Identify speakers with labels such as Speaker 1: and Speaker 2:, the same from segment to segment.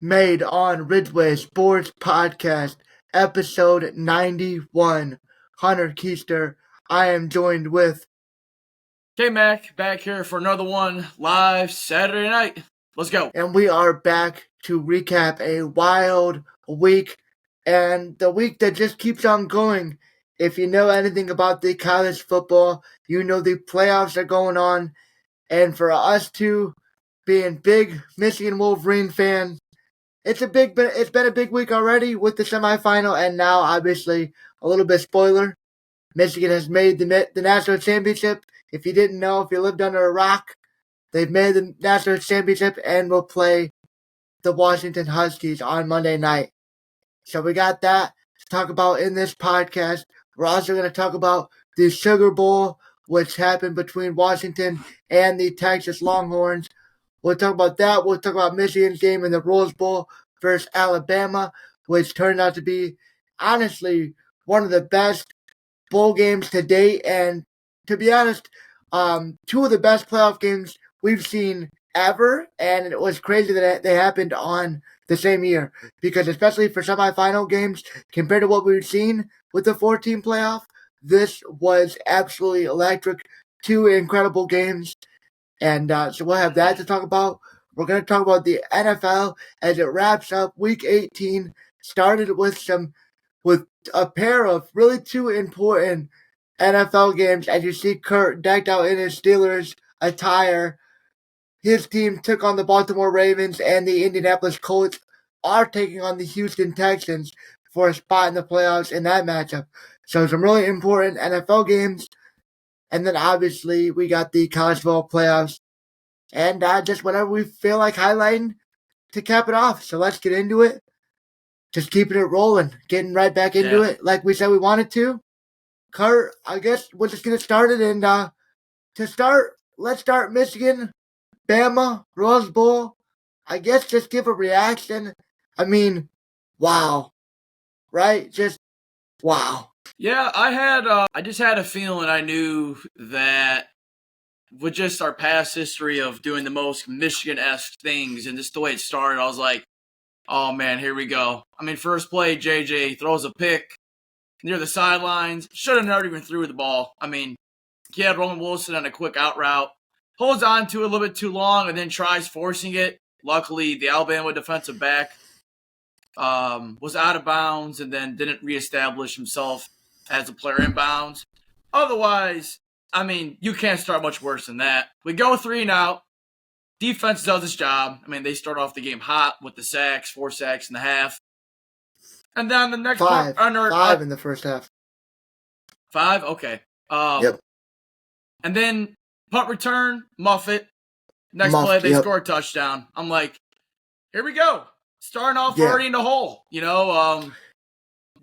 Speaker 1: made on Ridgeway Sports Podcast, episode 91. Hunter Keister. I am joined with
Speaker 2: Mac, back here for another one live Saturday night. Let's go.
Speaker 1: And we are back to recap a wild week and the week that just keeps on going. If you know anything about the college football, you know the playoffs are going on. And for us two, being big Michigan Wolverine fans, it's been a big week already with the semifinal, and now obviously a little bit spoiler. Michigan has made the national championship. If you didn't know, if you lived under a rock, they've made the national championship and will play the Washington Huskies on Monday night. So we got that to talk about in this podcast. We're also going to talk about the Sugar Bowl, which happened between Washington and the Texas Longhorns. We'll talk about that. We'll talk about Michigan's game in the Rose Bowl versus Alabama, which turned out to be, honestly, one of the best bowl games to date. And to be honest, two of the best playoff games we've seen ever. And it was crazy that they happened on the same year. Because especially for semifinal games, compared to what we've seen with the 14 playoff, this was absolutely electric. Two incredible games. And so we'll have that to talk about. We're going to talk about the NFL as it wraps up Week 18. Started with a pair of really two important NFL games. As you see Kurt decked out in his Steelers attire, his team took on the Baltimore Ravens, and the Indianapolis Colts are taking on the Houston Texans for a spot in the playoffs in that matchup. So some really important NFL games. And then obviously we got the college football playoffs and just whatever we feel like highlighting to cap it off. So let's get into it. Just keeping it rolling, getting right back into it like we said we wanted to. Kurt, I guess we'll just get it started. And to start, let's start Michigan, Bama, Rose Bowl. I guess just give a reaction. I mean, wow. Right? Just wow.
Speaker 2: Yeah, I just had a feeling. I knew that with just our past history of doing the most Michigan-esque things and just the way it started, I was like, oh man, here we go. I mean, first play, JJ throws a pick near the sidelines. Should have never even threw the ball. I mean, he had Roman Wilson on a quick out route. Holds on to it a little bit too long and then tries forcing it. Luckily, the Alabama defensive back was out of bounds and then didn't reestablish himself as a player in bounds. Otherwise, I mean, you can't start much worse than that. We go 3 and out. Defense does its job. I mean, they start off the game hot with the sacks, 4 sacks in the half. And then the next
Speaker 1: five in the first half.
Speaker 2: 5? Okay.
Speaker 1: Yep.
Speaker 2: And then punt return, muff it. Next play, they score a touchdown. I'm like, here we go. Starting off already in the hole. You know,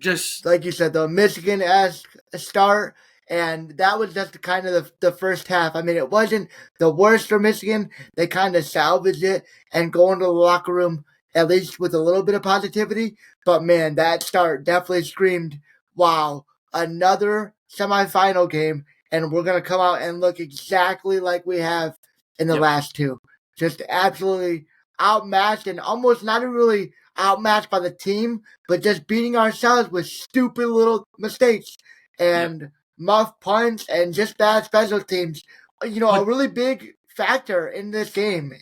Speaker 2: just
Speaker 1: like you said, the Michigan-esque start. And that was just kind of the first half. I mean, it wasn't the worst for Michigan. They kind of salvaged it and go into the locker room at least with a little bit of positivity. But, man, that start definitely screamed, wow, another semifinal game. And we're going to come out and look exactly like we have in the last two. Just absolutely outmatched and almost not even really outmatched by the team, but just beating ourselves with stupid little mistakes. And muff punts and just bad special teams, you know, a really big factor in this game.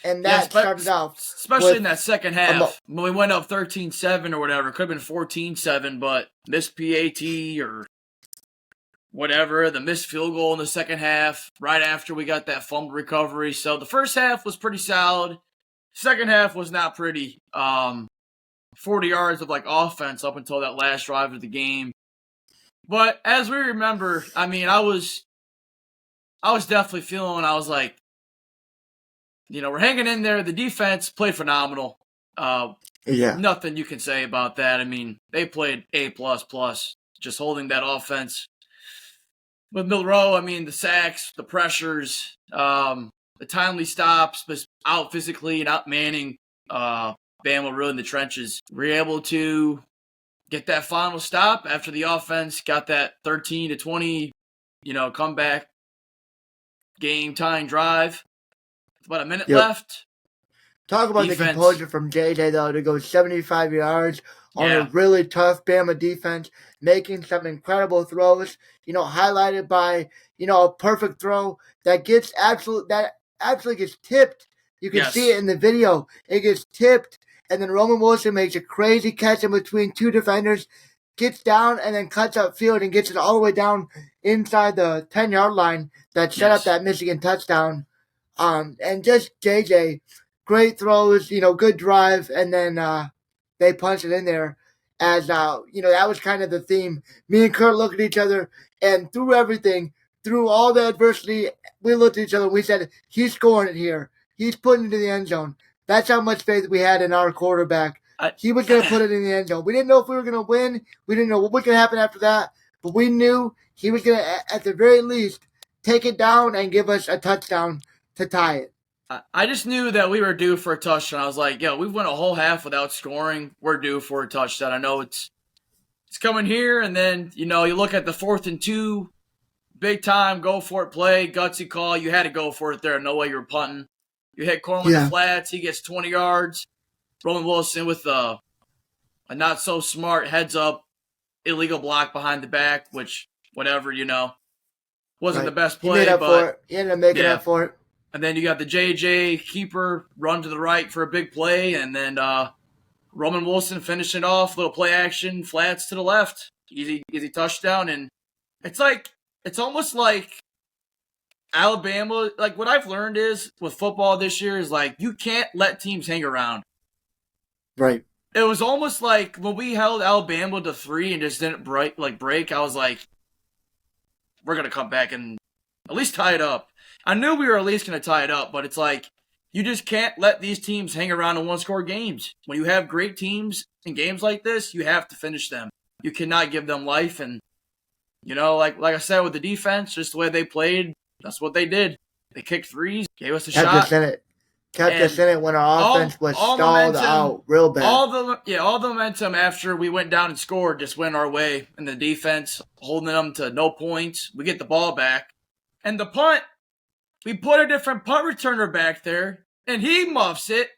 Speaker 1: And that started out.
Speaker 2: Especially in that second half. When we went up 13-7 or whatever. It could have been 14-7, but missed PAT or whatever. The missed field goal in the second half right after we got that fumble recovery. So the first half was pretty solid. Second half was not pretty. 40 yards of like offense up until that last drive of the game. But as we remember, I mean, I was definitely feeling, I was like, you know, we're hanging in there. The defense played phenomenal. Nothing you can say about that. I mean, they played A++, just holding that offense. With Milroe, I mean, the sacks, the pressures, the timely stops, but out physically and out manning Bama really in the trenches. We were able to get that final stop after the offense got that 13-20, comeback game tying drive. About a minute left.
Speaker 1: Talk about the
Speaker 2: Defense.
Speaker 1: composure from JJ, though, to go 75 yards on a really tough Bama defense, making some incredible throws, highlighted by, a perfect throw that actually gets tipped. You can see it in the video. It gets tipped, and then Roman Wilson makes a crazy catch in between two defenders, gets down, and then cuts upfield and gets it all the way down inside the 10-yard line that set up that Michigan touchdown. And just JJ, great throws, good drive, and then they punched it in there. As that was kind of the theme. Me and Kurt looked at each other, and through everything, through all the adversity, we looked at each other and we said, he's scoring it here. He's putting it in the end zone. That's how much faith we had in our quarterback. He was going to put it in the end zone. We didn't know if we were going to win. We didn't know what was going to happen after that. But we knew he was going to, at the very least, take it down and give us a touchdown to tie it.
Speaker 2: I just knew that we were due for a touchdown. I was like, we went a whole half without scoring. We're due for a touchdown. I know it's coming here, and then, you look at the 4th and 2, big time, go for it play, gutsy call. You had to go for it there. No way you were punting. You hit Corum with the flats. He gets 20 yards. Roman Wilson with a not so smart heads up illegal block behind the back, which, whatever, wasn't the best play.
Speaker 1: He ended up making up for it.
Speaker 2: And then you got the JJ keeper run to the right for a big play, and then Roman Wilson finishing it off, little play action, flats to the left, easy touchdown. And it's almost like Alabama. Like, what I've learned is with football this year is like you can't let teams hang around.
Speaker 1: Right.
Speaker 2: It was almost like when we held Alabama to 3 and just didn't break. I was like, we're gonna come back and at least tie it up. I knew we were at least going to tie it up, but it's like you just can't let these teams hang around in one-score games. When you have great teams in games like this, you have to finish them. You cannot give them life. And, like I said with the defense, just the way they played, that's what they did. They kicked threes, gave us a shot.
Speaker 1: Kept us in it when our offense was stalled out real bad.
Speaker 2: All the momentum after we went down and scored just went our way. And the defense, holding them to no points. We get the ball back. And the punt, we put a different punt returner back there, and he muffs it.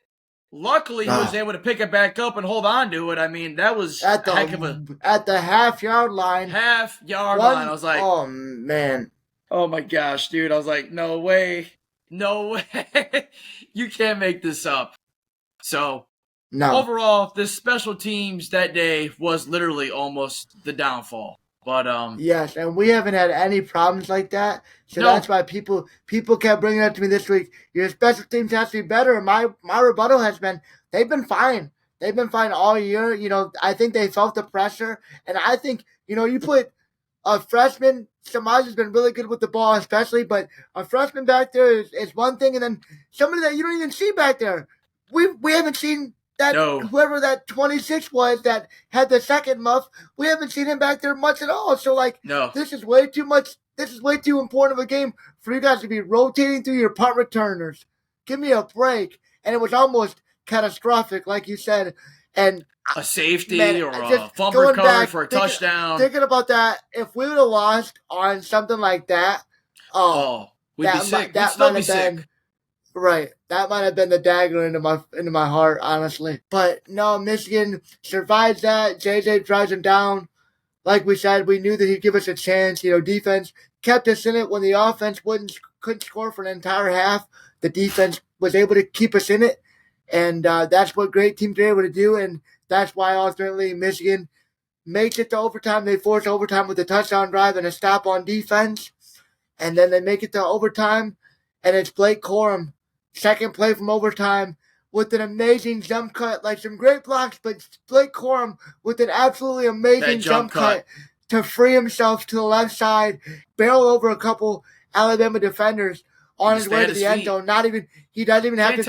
Speaker 2: Luckily, he was able to pick it back up and hold on to it. I mean, that was a heck of a...
Speaker 1: At the half-yard line.
Speaker 2: Half-yard line. I was like...
Speaker 1: Oh, man.
Speaker 2: Oh, my gosh, dude. I was like, no way. No way. You can't make this up. So, overall, this special teams that day was literally almost the downfall. But
Speaker 1: yes, and we haven't had any problems like that. So that's why people kept bringing it up to me this week. Your special teams has to be better. And my rebuttal has been they've been fine. They've been fine all year. I think they felt the pressure, and I think you put a freshman. Samaj has been really good with the ball, especially, but a freshman back there is one thing, and then somebody that you don't even see back there. We haven't seen. Whoever that 26 was that had the second muff, we haven't seen him back there much at all. So, this is way too much. This is way too important of a game for you guys to be rotating through your punt returners. Give me a break. And it was almost catastrophic, like you said. And
Speaker 2: a safety or a fumble recovery for a touchdown.
Speaker 1: Thinking about that, if we would have lost on something like that,
Speaker 2: we'd be sick. We'd still be sick.
Speaker 1: Right. That might have been the dagger into my heart, honestly. But no, Michigan survives that. JJ drives him down. Like we said, we knew that he'd give us a chance. Defense kept us in it when the offense couldn't score for an entire half. The defense was able to keep us in it. And that's what great teams are able to do. And that's why ultimately Michigan makes it to overtime. They force overtime with a touchdown drive and a stop on defense. And then they make it to overtime. And it's Blake Corum. Second play from overtime with an amazing jump cut, like some great blocks, but Blake Corum with an absolutely amazing jump cut to free himself to the left side, barrel over a couple Alabama defenders on his way to the end zone. He doesn't even have to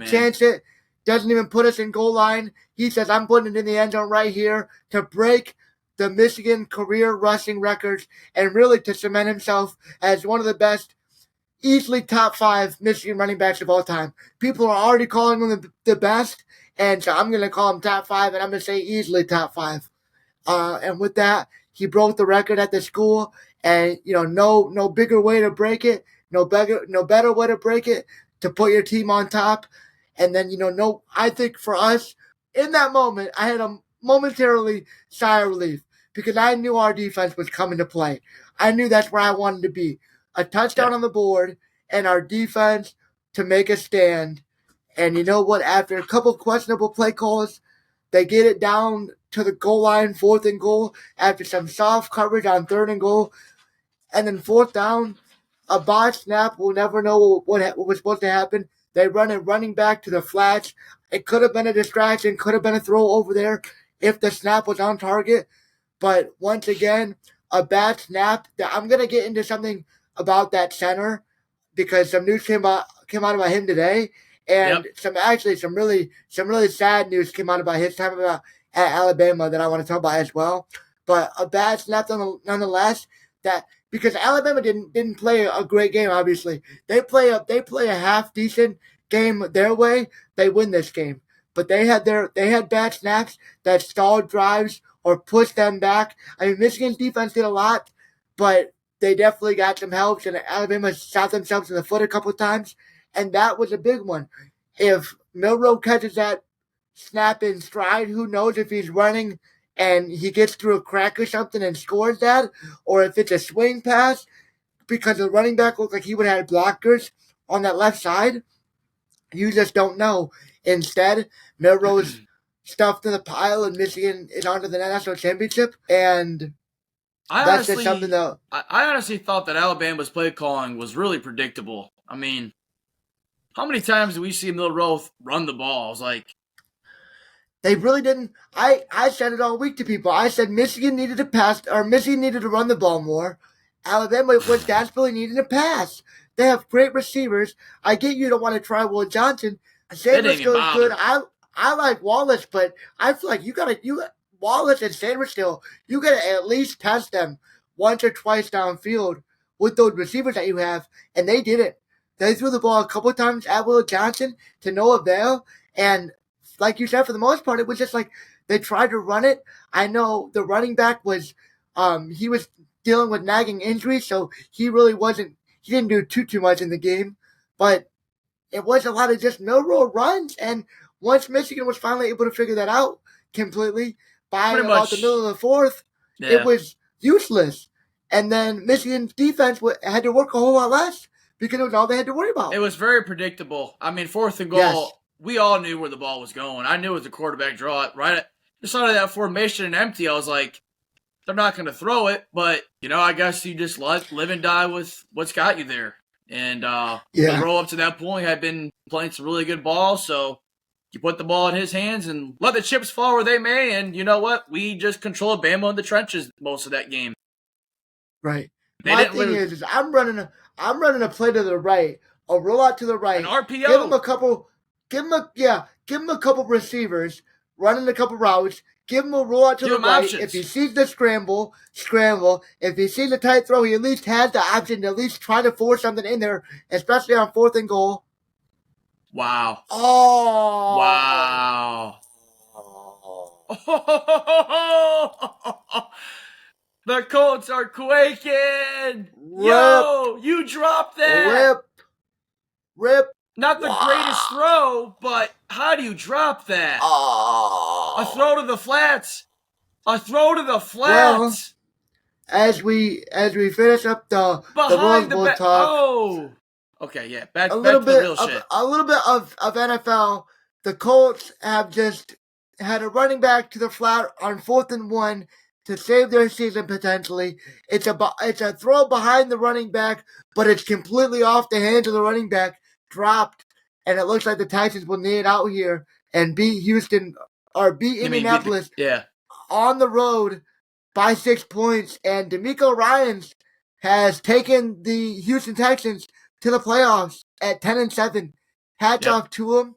Speaker 1: chance it, doesn't even put us in goal line. He says, I'm putting it in the end zone right here to break the Michigan career rushing records and really to cement himself as one of the best, easily top 5 Michigan running backs of all time. People are already calling him the best, and so I'm going to call him top 5, and I'm going to say easily top 5. And with that, he broke the record at the school, and no bigger way to break it, no better way to break it to put your team on top. And then, I think for us, in that moment, I had a momentarily sigh of relief because I knew our defense was coming to play. I knew that's where I wanted to be. A touchdown on the board and our defense to make a stand. And you know what? After a couple of questionable play calls, they get it down to the goal line, 4th and goal, after some soft coverage on 3rd and goal. And then 4th down, a botch snap. We'll never know what was supposed to happen. They run it running back to the flats. It could have been a distraction, could have been a throw over there if the snap was on target. But once again, a bad snap. I'm going to get into something about that center because some news came out about him today. And some really sad news came out about his time at Alabama that I want to talk about as well. But a bad snap nonetheless. Because Alabama didn't play a great game. Obviously, they play a half decent game their way. They win this game. But they had bad snaps that stalled drives or pushed them back. I mean, Michigan's defense did a lot, but they definitely got some helps, and Alabama shot themselves in the foot a couple of times. And that was a big one. If Milroe catches that snap in stride, who knows if he's running and he gets through a crack or something and scores that, or if it's a swing pass, because the running back looked like he would have had blockers on that left side. You just don't know. Instead, Milroe's stuffed in the pile and Michigan is on to the national championship. And that's just something that...
Speaker 2: I honestly thought that Alabama's play calling was really predictable. I mean, how many times do we see Milroe run the ball? I was like...
Speaker 1: They really didn't. I said it all week to people. I said Michigan needed to pass, or Michigan needed to run the ball more. Alabama was desperately needing to pass. They have great receivers. I get you don't want to try Will Johnson. Sanders goes good. I like Wallace, but I feel like you got Wallace and Sanders still. You got to at least test them once or twice downfield with those receivers that you have, and they did it. They threw the ball a couple of times at Will Johnson to no avail, and like you said, for the most part, it was just like they tried to run it. I know the running back was, he was dealing with nagging injuries, so he didn't do too much in the game. But it was a lot of just Milroe runs, and once Michigan was finally able to figure that out completely by about the middle of the 4th, it was useless. And then Michigan's defense had to work a whole lot less because it was all they had to worry about.
Speaker 2: It was very predictable. I mean, 4th and goal. Yes. We all knew where the ball was going. I knew it was a quarterback draw. Right at the start of that formation and empty, I was like, they're not going to throw it. But, I guess you just live and die with what's got you there. And the roll up to that point had been playing some really good ball. So you put the ball in his hands and let the chips fall where they may. And you know what? We just controlled Bama in the trenches most of that game.
Speaker 1: Right. My thing is I'm running a play to the right, a rollout to the right.
Speaker 2: An RPO.
Speaker 1: Give him a couple receivers, running a couple routes. Give him a rollout to the right.
Speaker 2: Options.
Speaker 1: If he sees the scramble. If he sees a tight throw, he at least has the option to at least try to force something in there, especially on 4th and goal.
Speaker 2: Wow.
Speaker 1: Oh.
Speaker 2: Wow. The Colts are quaking. Yo, you dropped that.
Speaker 1: Rip.
Speaker 2: Not the greatest throw, but how do you drop that?
Speaker 1: Oh.
Speaker 2: A throw to the flats. Well,
Speaker 1: as we finish up the Rose Bowl talk.
Speaker 2: Oh. Okay, yeah. Back to the real shit.
Speaker 1: A little bit of NFL. The Colts have just had a running back to the flat on 4th and 1 to save their season potentially. It's a throw behind the running back, but it's completely off the hands of the running back. Dropped, and it looks like the Texans will need it out here and beat Houston or beat Indianapolis on the road by 6 points. And DeMeco Ryans has taken the Houston Texans to the playoffs at 10-7. Hats off to him.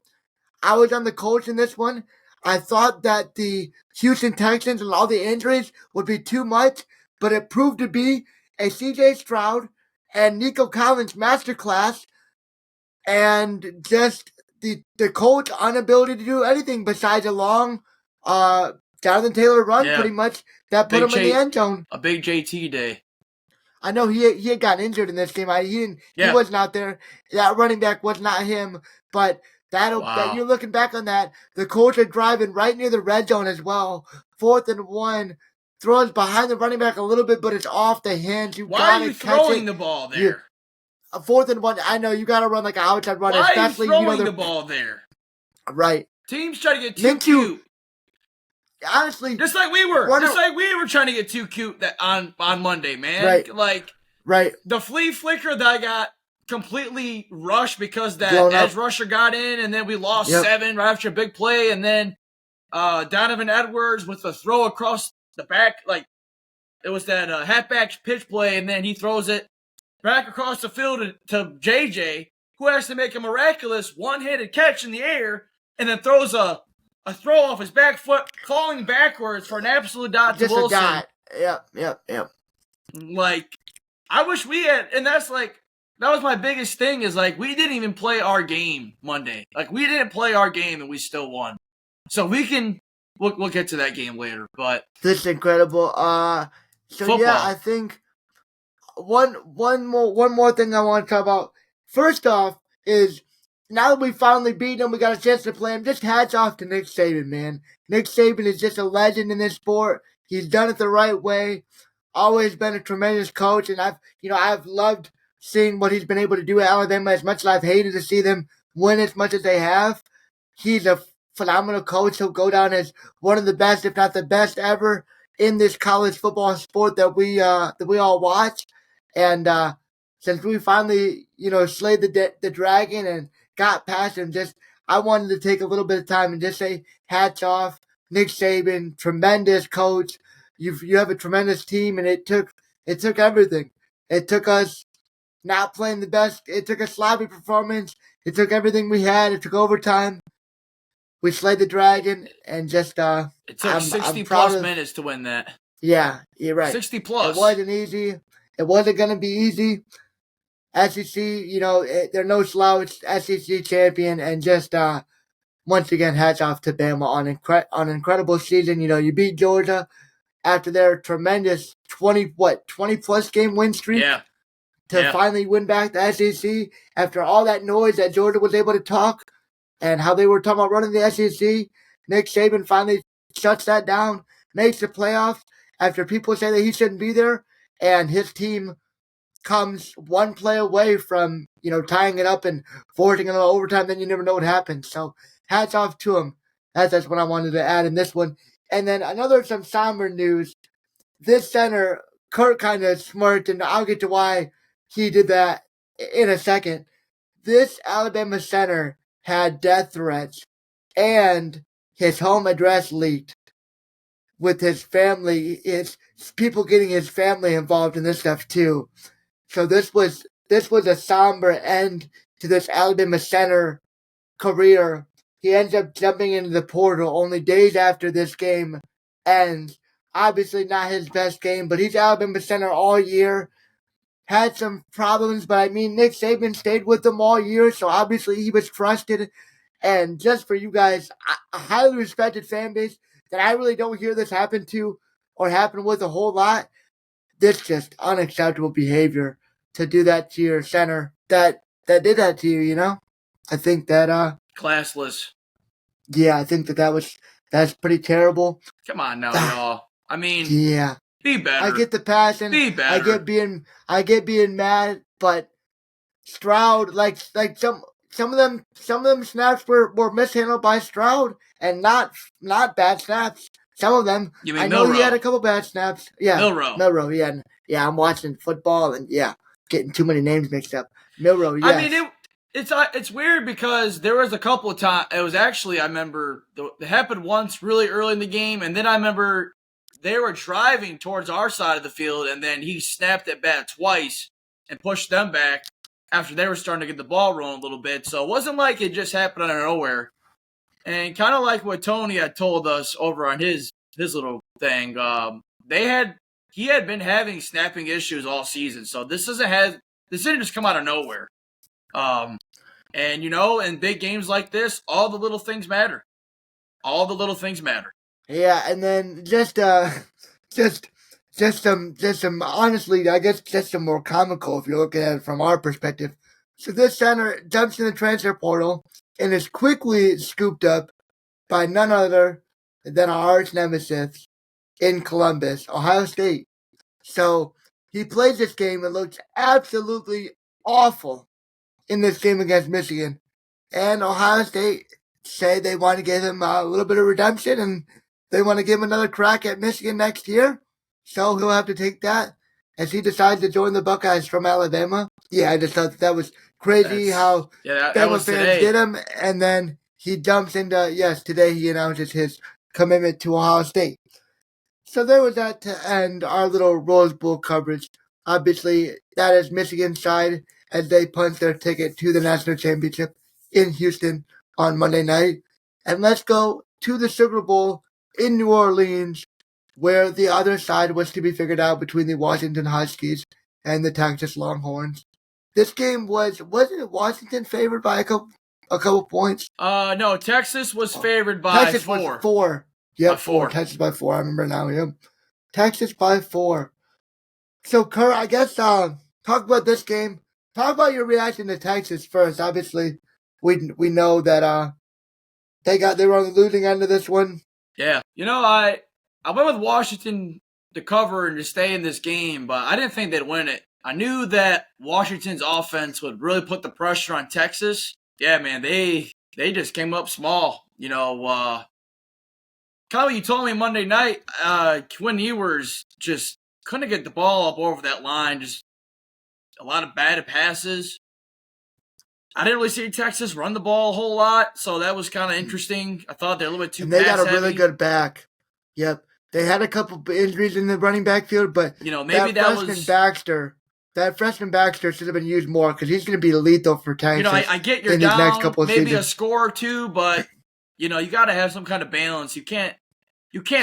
Speaker 1: I was on the Colts in this one. I thought that the Houston Texans and all the injuries would be too much, but it proved to be a C.J. Stroud and Nico Collins masterclass. And just the Colts' inability to do anything besides a long Jonathan Taylor run, pretty much, that put him in the end zone.
Speaker 2: A big JT day.
Speaker 1: I know he had gotten injured in this game. He was not there. That running back was not him. But That you're looking back on that. The Colts are driving right near the red zone as well. 4th and 1. Throws behind the running back a little bit, but it's off the hands.
Speaker 2: Why are you throwing the ball there?
Speaker 1: 4th and 1. I know you got to run like an outside run.
Speaker 2: Why
Speaker 1: especially,
Speaker 2: are you throwing the ball there?
Speaker 1: Right.
Speaker 2: Teams try to get too cute.
Speaker 1: Honestly,
Speaker 2: just like we were trying to get too cute on Monday, man.
Speaker 1: Right.
Speaker 2: The flea flicker that I got completely rushed because that edge rusher got in, and then we lost 7 right after a big play, and then Donovan Edwards with a throw across the back, it was that halfback pitch play, and then he throws it back across the field to JJ, who has to make a miraculous one-handed catch in the air, and then throws a throw off his back foot, falling backwards for an absolute dot to Wilson.
Speaker 1: Just a dot. Yep.
Speaker 2: I wish we had, and that was my biggest thing is we didn't even play our game Monday. We didn't play our game and we still won. So we'll get to that game later, but.
Speaker 1: This is incredible.
Speaker 2: Football.
Speaker 1: Yeah, I think one more thing I want to talk about. First off is, now that we finally beat him, we got a chance to play him. Just hats off to Nick Saban, man. Nick Saban is just a legend in this sport. He's done it the right way. Always been a tremendous coach, and I've loved seeing what he's been able to do at Alabama. As much as I've hated to see them win as much as they have, he's a phenomenal coach. He'll go down as one of the best, if not the best ever, in this college football sport that we all watch. And since we finally slayed the dragon and got past him, I wanted to take a little bit of time and just say hats off, Nick Saban, tremendous coach. You have a tremendous team, and it took everything. It took us not playing the best. It took a sloppy performance. It took everything we had. It took overtime. We slayed the dragon, and just
Speaker 2: it took 60+ minutes to win that.
Speaker 1: Yeah, you're right.
Speaker 2: 60+.
Speaker 1: It wasn't easy. It wasn't going to be easy. SEC, they're no slouch. SEC champion, and just once again, hats off to Bama on an incredible season. You beat Georgia after their tremendous 20+ game win streak. To finally win back the SEC after all that noise that Georgia was able to talk and how they were talking about running the SEC. Nick Saban finally shuts that down, makes the playoffs after people say that he shouldn't be there, and his team comes one play away from tying it up and forcing it on overtime. Then you never know what happens. So hats off to him. That's what I wanted to add in this one. And then some somber news. This center, Kurt, kind of smirked, and I'll get to why he did that in a second. This Alabama center had death threats and his home address leaked with his family. It's people getting his family involved in this stuff too. So this was a somber end to this Alabama center career. He ends up jumping into the portal only days after this game ends. Obviously not his best game, but he's Alabama center all year. Had some problems, but Nick Saban stayed with him all year, so obviously he was trusted. And just for you guys, a highly respected fan base that I really don't hear this happen to or happen with a whole lot. This just unacceptable behavior to do that to your center that did that to you, I think that
Speaker 2: classless.
Speaker 1: Yeah, I think that's pretty terrible.
Speaker 2: Come on now, y'all.
Speaker 1: Yeah.
Speaker 2: Be better.
Speaker 1: I get the passion.
Speaker 2: Be better.
Speaker 1: I get being mad, but Stroud, some of them snaps were mishandled by Stroud, and not bad snaps. Some of them.
Speaker 2: You mean
Speaker 1: I know
Speaker 2: Milrow.
Speaker 1: He had a couple bad snaps. Yeah.
Speaker 2: Milrow.
Speaker 1: Yeah. I'm watching football and getting too many names mixed up. Milrow. Yeah.
Speaker 2: It's weird because there was a couple of times. It was actually, I remember it happened once really early in the game, and then I remember they were driving towards our side of the field, and then he snapped it back twice and pushed them back after they were starting to get the ball rolling a little bit. So it wasn't like it just happened out of nowhere. And kind of like what Tony had told us over on his little thing, he had been having snapping issues all season. So this didn't just come out of nowhere. And in big games like this, all the little things matter. All the little things matter.
Speaker 1: Yeah, and then just some honestly, I guess just some more comical if you're looking at it from our perspective. So this center jumps in the transfer portal, and is quickly scooped up by none other than our arch nemesis in Columbus, Ohio State. So he plays this game and looks absolutely awful in this game against Michigan. And Ohio State say they want to give him a little bit of redemption and they want to give him another crack at Michigan next year. So he'll have to take that as he decides to join the Buckeyes from Alabama. Yeah, I just thought that was crazy how
Speaker 2: that
Speaker 1: Bama
Speaker 2: was
Speaker 1: fans
Speaker 2: today.
Speaker 1: did him. And then he jumps into, today he announces his commitment to Ohio State. So there was that to end our little Rose Bowl coverage. Obviously, that is Michigan's side as they punch their ticket to the national championship in Houston on Monday night. And let's go to the Super Bowl in New Orleans, where the other side was to be figured out between the Washington Huskies and the Texas Longhorns. This game wasn't Washington favored by a couple points?
Speaker 2: No, Texas was favored by
Speaker 1: Texas
Speaker 2: 4.
Speaker 1: Was 4. Yep,
Speaker 2: by 4.
Speaker 1: Texas by 4. I remember now. Yep. Texas by 4. So, Kurt, I guess talk about this game. Talk about your reaction to Texas first. Obviously, we know that they were on the losing end of this one.
Speaker 2: Yeah, I went with Washington to cover and to stay in this game, but I didn't think they'd win it. I knew that Washington's offense would really put the pressure on Texas. Yeah, man, they just came up small. Kind of what you told me Monday night, Quinn Ewers just couldn't get the ball up over that line. Just a lot of bad passes. I didn't really see Texas run the ball a whole lot, so that was kind of interesting. I thought they're a little bit too pass heavy.
Speaker 1: And they got a really good back. Yep. They had a couple injuries in the running back field, but
Speaker 2: maybe that
Speaker 1: freshman Baxter should have been used more because he's going to be lethal for Texas.
Speaker 2: I get you're down next couple of maybe seasons. A score or two, but you got to have some kind of balance. You can't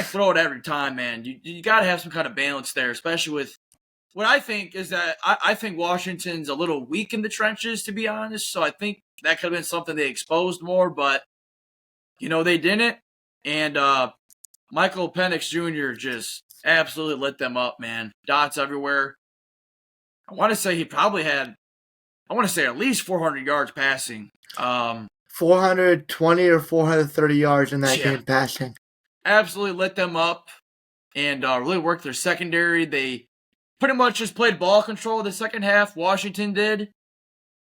Speaker 2: throw it every time, man. You got to have some kind of balance there, especially with what I think is that I think Washington's a little weak in the trenches, to be honest. So I think that could have been something they exposed more, but they didn't. And Michael Penix Jr. just absolutely lit them up, man. Dots everywhere. I want to say he probably had, at least 400 yards passing.
Speaker 1: 420 or 430 yards in that game passing.
Speaker 2: Absolutely lit them up and really worked their secondary. They pretty much just played ball control the second half. Washington did.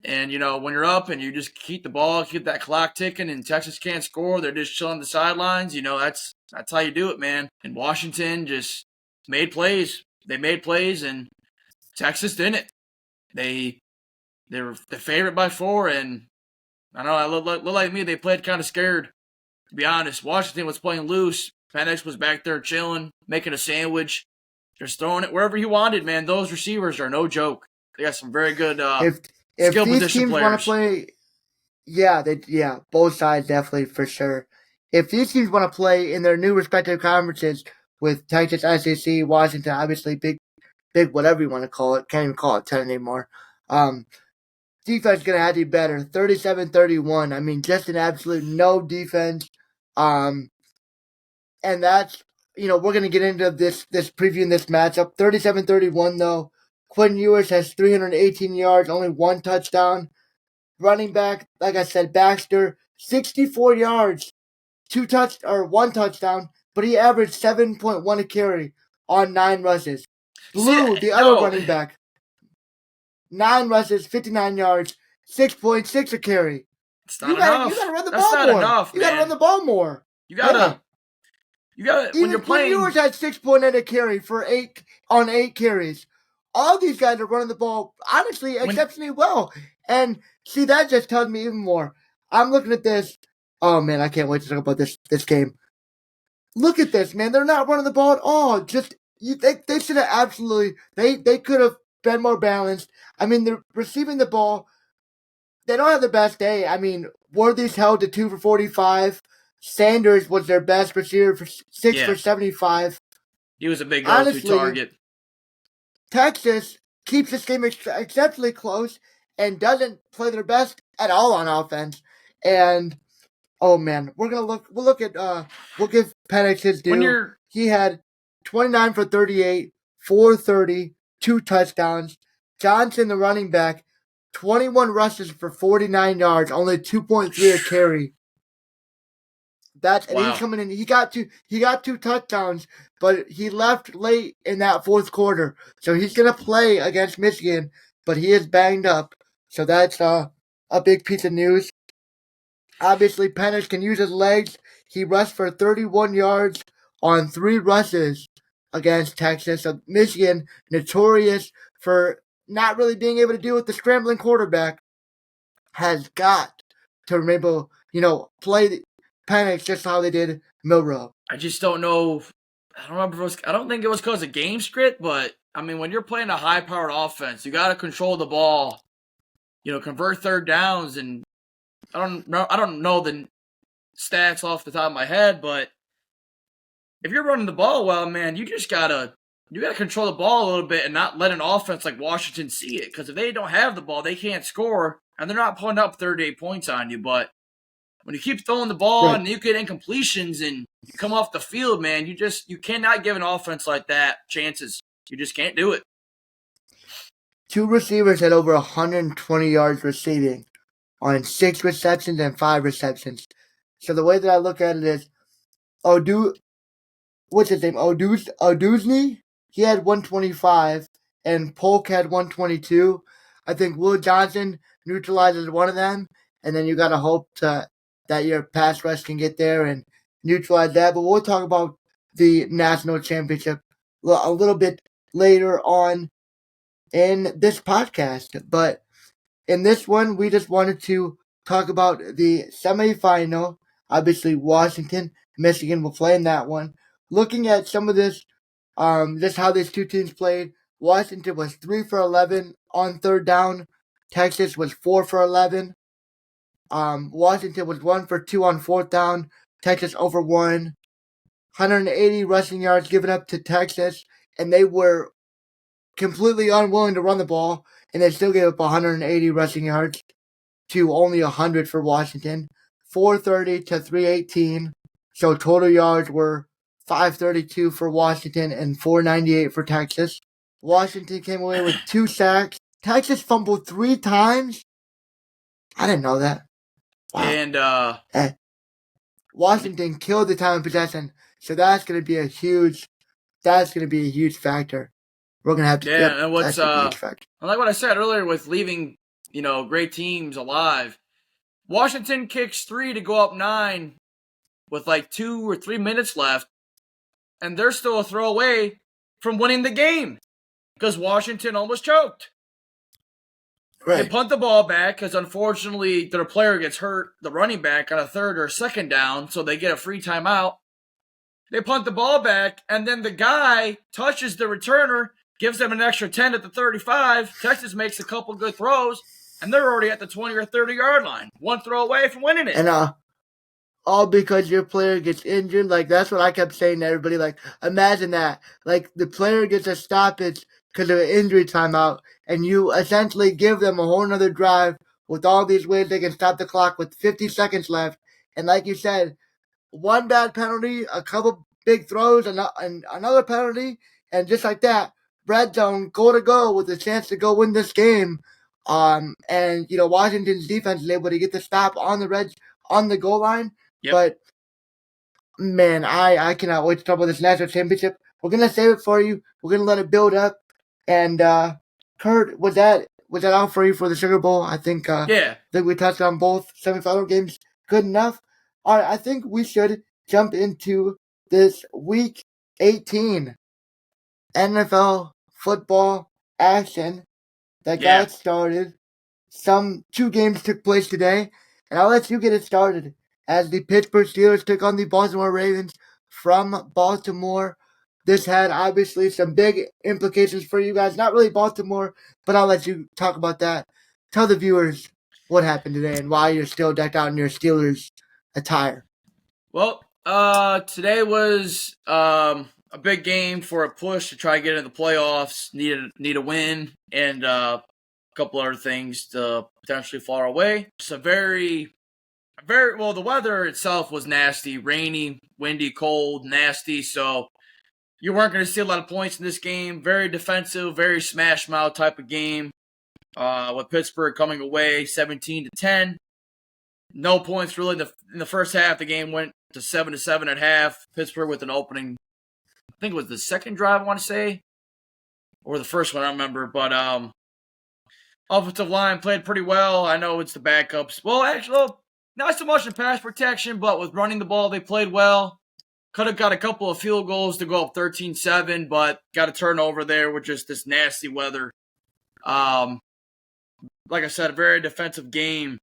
Speaker 2: And, when you're up and you just keep the ball, keep that clock ticking, and Texas can't score, they're just chilling the sidelines. That's how you do it, man. And Washington just made plays. They made plays, and Texas didn't. They were the favorite by 4, and I don't know, look like me, they played kind of scared, to be honest. Washington was playing loose. Penix was back there chilling, making a sandwich, just throwing it wherever he wanted, man. Those receivers are no joke. They got some very good
Speaker 1: if
Speaker 2: skill
Speaker 1: these
Speaker 2: position
Speaker 1: teams
Speaker 2: players.
Speaker 1: Want to play, both sides definitely for sure. If these teams want to play in their new respective conferences with Texas, SEC, Washington, obviously big, whatever you want to call it, can't even call it 10 anymore. Defense is going to have to be better. 37-31. I mean, just an absolute no defense. And that's, we're going to get into this previewing this matchup. 37-31 though. Quinn Ewers has 318 yards, only 1 touchdown. Running back, like I said, Baxter, 64 yards, 1 touchdown, but he averaged 7.1 a carry on 9 rushes. Blue, other running back, 9 rushes, 59 yards, 6.6 a carry.
Speaker 2: It's not enough.
Speaker 1: You gotta run the
Speaker 2: That's
Speaker 1: ball
Speaker 2: not
Speaker 1: more.
Speaker 2: Enough,
Speaker 1: you gotta run the ball more.
Speaker 2: You gotta. When you're playing,
Speaker 1: Quinn Ewers had 6.8 a carry for 8 carries. All these guys are running the ball, honestly, exceptionally well. And see, that just tells me even more. I'm looking at this. Oh, man, I can't wait to talk about this game. Look at this, man. They're not running the ball at all. They should have absolutely, they could have been more balanced. I mean, they're receiving the ball. They don't have the best day. I mean, Worthy's held to 2 for 45. Sanders was their best receiver for 6 for 75.
Speaker 2: He was a big go-to target.
Speaker 1: Texas keeps this game exceptionally close and doesn't play their best at all on offense. And oh man, we'll give Penix his due. He had 29 for 38, 430, 2 touchdowns. Johnson, the running back, 21 rushes for 49 yards, only 2.3 a carry. And he's coming in. He got two touchdowns, but he left late in that fourth quarter. So he's gonna play against Michigan, but he is banged up. So that's a big piece of news. Obviously, Penix can use his legs. He rushed for 31 yards on 3 rushes against Texas. So Michigan, notorious for not really being able to deal with the scrambling quarterback, has got to remember, play Penix just how they did Milroe.
Speaker 2: I just don't know. I don't remember. I don't think it was because of game script, but I mean, when you're playing a high-powered offense, you got to control the ball. Convert third downs, and I don't know the stats off the top of my head, but if you're running the ball well, man, you gotta control the ball a little bit and not let an offense like Washington see it. Because if they don't have the ball, they can't score, and they're not putting up 38 points on you. But when you keep throwing the ball and you get incompletions and you come off the field, man, you cannot give an offense like that chances. You just can't do it.
Speaker 1: 2 receivers had over 120 yards receiving on 6 receptions and 5 receptions. So the way that I look at it is, what's his name? Oduzny? He had 125, and Polk had 122. I think Will Johnson neutralizes one of them, and then you got to hope that your pass rush can get there and neutralize that. But we'll talk about the national championship a little bit later on in this podcast. But in this one, we just wanted to talk about the semifinal. Obviously, Washington, Michigan will play in that one. Looking at some of this, just how these two teams played. Washington was 3 for 11 on third down. Texas was 4 for 11. Washington was 1 for 2 on fourth down. Texas over 1. 180 rushing yards given up to Texas, and they were completely unwilling to run the ball, and they still gave up 180 rushing yards to only 100 for Washington. 430 to 318. So total yards were 532 for Washington and 498 for Texas. Washington came away with 2 sacks. Texas fumbled 3 times. I didn't know that. Wow. And Washington killed the time of possession. So that's going to be a huge factor. We're gonna have to.
Speaker 2: Yeah, and what's like what I said earlier with leaving, great teams alive. Washington kicks 3 to go up 9 with like 2 or 3 minutes left, and they're still a throw away from winning the game because Washington almost choked. Right. They punt the ball back because unfortunately their player gets hurt, the running back, on a third or second down, so they get a free timeout. They punt the ball back, and then the guy touches the returner, gives them an extra 10 at the 35. Texas makes a couple good throws, and they're already at the 20 or 30-yard line. 1 throw away from winning it.
Speaker 1: And all because your player gets injured. Like, that's what I kept saying to everybody. Like, imagine that. Like, the player gets a stoppage because of an injury timeout, and you essentially give them a whole nother drive with all these ways they can stop the clock with 50 seconds left. And like you said, 1 bad penalty, a couple big throws, and another penalty, and just like that, red zone, goal to go with a chance to go win this game. And Washington's defense is able to get the stop on the goal line. Yep. But man, I cannot wait to talk about this national championship. We're gonna save it for you. We're gonna let it build up. And Kurt, was that all for you for the Sugar Bowl? I think I think we touched on both semifinal games good enough. All right, I think we should jump into this Week 18 NFL football action that got started. 2 games took place today, and I'll let you get it started as the Pittsburgh Steelers took on the Baltimore Ravens from Baltimore. This had obviously some big implications for you guys. Not really Baltimore, but I'll let you talk about that. Tell the viewers what happened today and why you're still decked out in your Steelers attire.
Speaker 2: Well, today was a big game for a push to try to get into the playoffs. Need a win and a couple other things to potentially fall our way. It's a very well. The weather itself was nasty, rainy, windy, cold, nasty. So you weren't going to see a lot of points in this game. Very defensive, very smash mouth type of game. with Pittsburgh coming away 17-10. No points really in the first half. The game went to 7-7 at half. Pittsburgh with an opening, I think it was the second drive, I want to say, or the first one, I don't remember. But offensive line played pretty well. I know it's the backups. Well, actually, not so much in pass protection, but with running the ball, they played well. Could have got a couple of field goals to go up 13-7, but got a turnover there with just this nasty weather. Like I said, a very defensive game.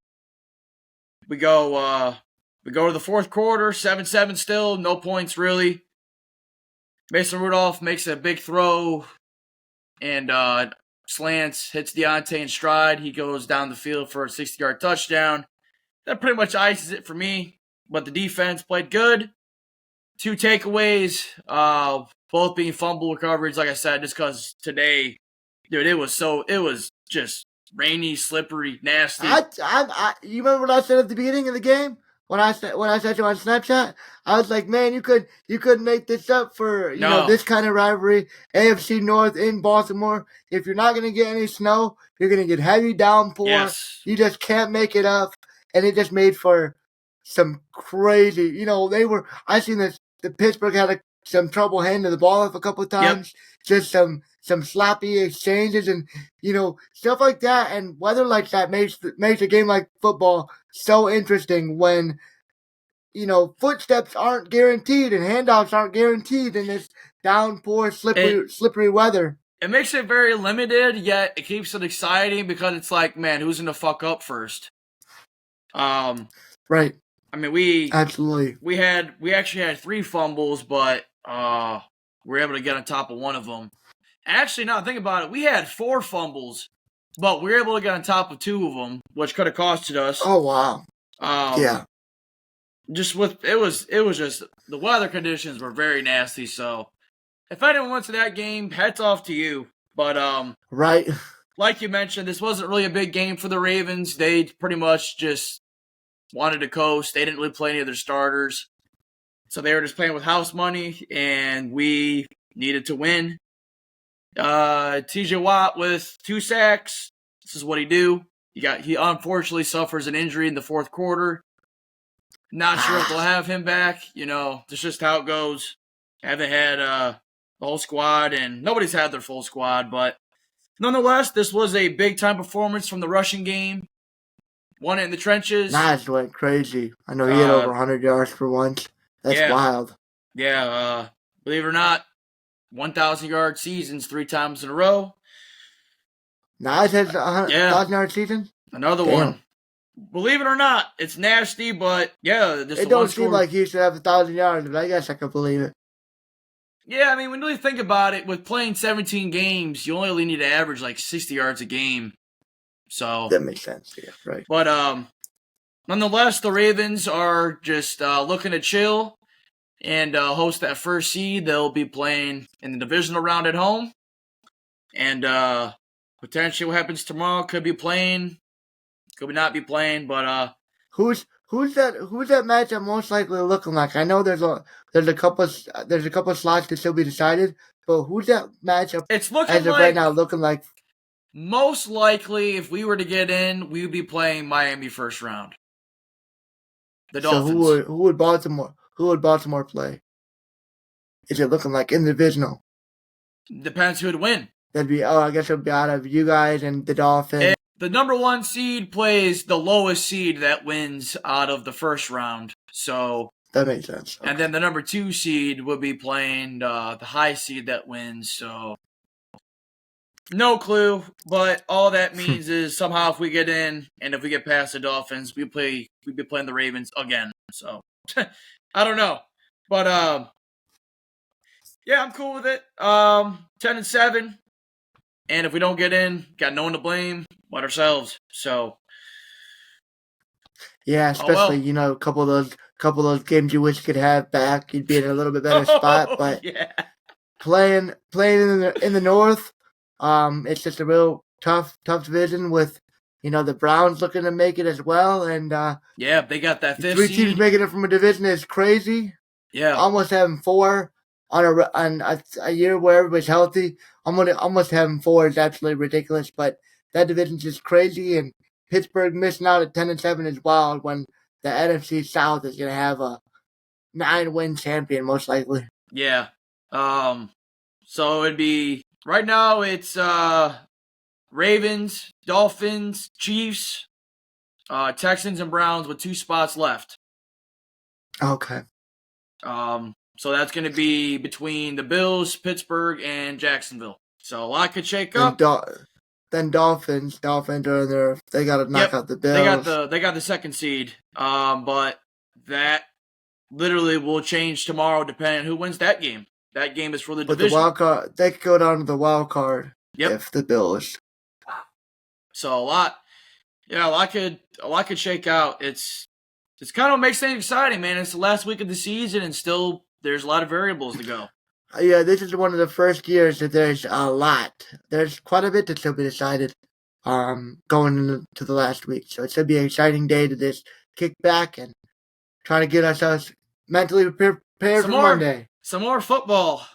Speaker 2: We go to the fourth quarter, 7-7 still, no points really. Mason Rudolph makes a big throw and slants, hits Deontay in stride. He goes down the field for a 60-yard touchdown. That pretty much ices it for me. But the defense played good. 2 takeaways, both being fumble recoveries, like I said, just because today, dude, it was just rainy, slippery, nasty.
Speaker 1: You remember what I said at the beginning of the game? When I said you on Snapchat, I was like, man, you could make this up for this kind of rivalry. AFC North in Baltimore. If you're not gonna get any snow, you're gonna get heavy downpour.
Speaker 2: Yes.
Speaker 1: You just can't make it up, and it just made for some crazy. I seen this. The Pittsburgh had some trouble handling the ball up a couple of times. Yep. Just some sloppy exchanges and stuff like that. And weather like that makes a game like football so interesting when footsteps aren't guaranteed and handoffs aren't guaranteed in this downpour, slippery weather.
Speaker 2: It makes it very limited, yet it keeps it exciting because it's like, man, who's gonna fuck up first?
Speaker 1: Right.
Speaker 2: I mean, we
Speaker 1: absolutely
Speaker 2: actually had 3 fumbles, but we were able to get on top of one of them. Actually, now think about it, we had 4 fumbles, but we were able to get on top of 2 of them, which could have costed us.
Speaker 1: Oh wow! Yeah.
Speaker 2: It was just the weather conditions were very nasty. So, if anyone went to that game, hats off to you. But
Speaker 1: right,
Speaker 2: like you mentioned, this wasn't really a big game for the Ravens. They pretty much just wanted to coast. They didn't really play any of their starters. So they were just playing with house money, and we needed to win. TJ Watt with 2 sacks. This is what he do. He unfortunately suffers an injury in the fourth quarter. Not sure if they'll have him back. That's just how it goes. Haven't had the whole squad, and nobody's had their full squad. But nonetheless, this was a big-time performance from the rushing game. Won it in the trenches.
Speaker 1: Nice, went crazy. I know he had over 100 yards for once. That's wild.
Speaker 2: Yeah, believe it or not, 1,000-yard seasons 3 times in a row.
Speaker 1: Nice has a 1,000-yard season?
Speaker 2: Another one. Believe it or not, it's nasty, but yeah.
Speaker 1: It don't seem like he should have 1,000 yards, but I guess I could believe it.
Speaker 2: Yeah, I mean, when you really think about it, with playing 17 games, you only need to average like 60 yards a game. So
Speaker 1: that makes sense, yeah, right.
Speaker 2: But nonetheless, the Ravens are just looking to chill and host that first seed. They'll be playing in the divisional round at home. And potentially what happens tomorrow could be playing, could not be playing, but
Speaker 1: who's that matchup most likely looking like? I know there's a couple slots to still be decided, but who's that matchup
Speaker 2: it's looking
Speaker 1: as of right now looking like?
Speaker 2: Most likely, if we were to get in, we would be playing Miami first round. The Dolphins.
Speaker 1: So who would Baltimore play? Is it looking like in the divisional?
Speaker 2: Depends who would win.
Speaker 1: I guess it would be out of you guys and the Dolphins.
Speaker 2: And the number 1 seed plays the lowest seed that wins out of the first round. So
Speaker 1: that makes sense. Okay.
Speaker 2: And then the number 2 seed would be playing the high seed that wins. So no clue, but all that means is somehow if we get in and if we get past the Dolphins, we'd be playing the Ravens again. So I don't know, but yeah, I'm cool with it. 10-7, and if we don't get in, got no one to blame but ourselves. So
Speaker 1: yeah, especially a couple of those games you wish you could have back, you'd be in a little bit better spot. But
Speaker 2: yeah.
Speaker 1: playing in the North. It's just a real tough division with, the Browns looking to make it as well, and
Speaker 2: they got that 5th
Speaker 1: 3
Speaker 2: seed.
Speaker 1: teams making it from a division is crazy.
Speaker 2: Yeah,
Speaker 1: almost having 4 on a year where everybody's healthy. Almost having 4 is absolutely ridiculous, but that division's just crazy, and Pittsburgh missing out at 10-7 is wild when the NFC South is going to have a 9-win champion, most likely.
Speaker 2: Yeah. So it'd be, right now it's Ravens, Dolphins, Chiefs, Texans, and Browns with 2 spots left.
Speaker 1: Okay.
Speaker 2: So that's going to be between the Bills, Pittsburgh, and Jacksonville. So a lot could shake up.
Speaker 1: Then Dolphins are in there. They got to knock out the Bills.
Speaker 2: They got the 2nd seed. But that literally will change tomorrow depending on who wins that game. That game is for the division.
Speaker 1: The wild card, they could go down to the wild card.
Speaker 2: Yep.
Speaker 1: If the Bills.
Speaker 2: So a lot could shake out. It's kind of what makes things exciting, man. It's the last week of the season, and still there's a lot of variables to go.
Speaker 1: Yeah, this is one of the first years that there's a lot. There's quite a bit to still be decided going into the last week. So it should be an exciting day to just kick back and try to get ourselves mentally prepared for Monday.
Speaker 2: Some more football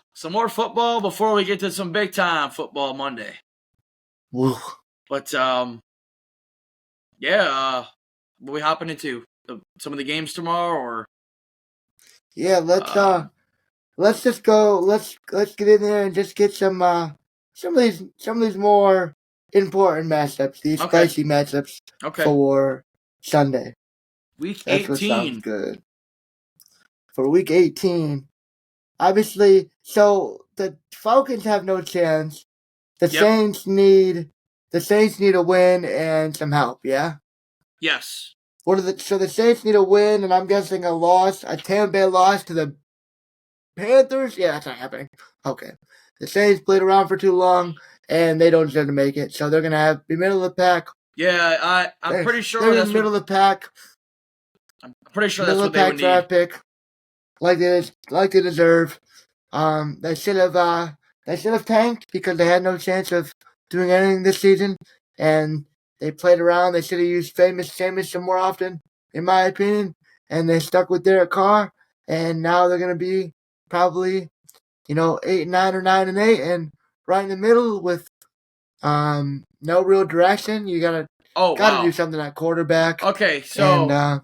Speaker 2: before we get to some big time football Monday.
Speaker 1: Woo.
Speaker 2: But what are we hopping into? Some of the games tomorrow, or?
Speaker 1: Yeah, let's just go. Let's get in there and just get some of these more important matchups. These spicy matchups for Sunday.
Speaker 2: Week
Speaker 1: That's
Speaker 2: 18.
Speaker 1: What sounds good. For Week 18, obviously, so the Falcons have no chance. The Saints need a win and some help. Yeah.
Speaker 2: Yes.
Speaker 1: So the Saints need a win, and I'm guessing a Tampa Bay loss to the Panthers? Yeah, that's not happening. Okay. The Saints played around for too long, and they don't deserve to make it, so they're going to be middle of the pack.
Speaker 2: Yeah, I'm pretty sure
Speaker 1: they're in the middle of the pack.
Speaker 2: I'm pretty sure that's what they would need.
Speaker 1: Draft pick, like they deserve. They should have tanked because they had no chance of doing anything this season, and they played around. They should have used Jameis some more often, in my opinion, and they stuck with Derek Carr, and now they're going to be probably, 8-9 or 9-8, and right in the middle with no real direction. You gotta do something at quarterback.
Speaker 2: Okay, so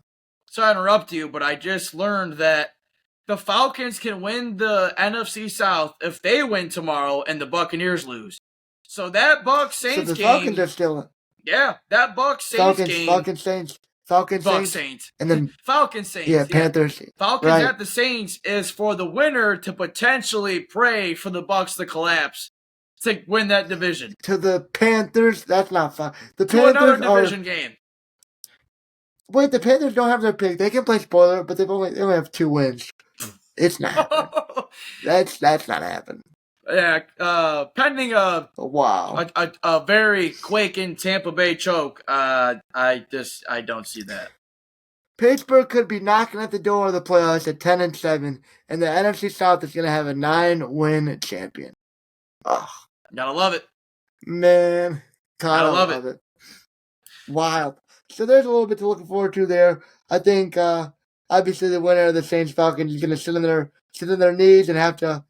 Speaker 2: sorry to interrupt you, but I just learned that the Falcons can win the NFC South if they win tomorrow and the Buccaneers lose. So that Bucs Saints game.
Speaker 1: So the Falcons are still.
Speaker 2: Yeah, that Bucs Saints game.
Speaker 1: Falcons Saints. And then
Speaker 2: Falcons Saints.
Speaker 1: Yeah, Panthers.
Speaker 2: Falcons at the Saints is for the winner to potentially pray for the Bucs to collapse to win that division.
Speaker 1: To the Panthers, that's not fun. The
Speaker 2: to
Speaker 1: Panthers
Speaker 2: another division game.
Speaker 1: Wait, the Panthers don't have their pick. They can play spoiler, but they only have 2 wins. It's not happening. That's not happening.
Speaker 2: Yeah, pending a very quaking Tampa Bay choke. I don't see that.
Speaker 1: Pittsburgh could be knocking at the door of the playoffs at 10-7, and the NFC South is going to have a 9-win champion. Oh,
Speaker 2: gotta love it,
Speaker 1: man. Gotta love it. Wild. So there's a little bit to look forward to there. I think obviously the winner of the Saints Falcons is going to sit in their knees and have to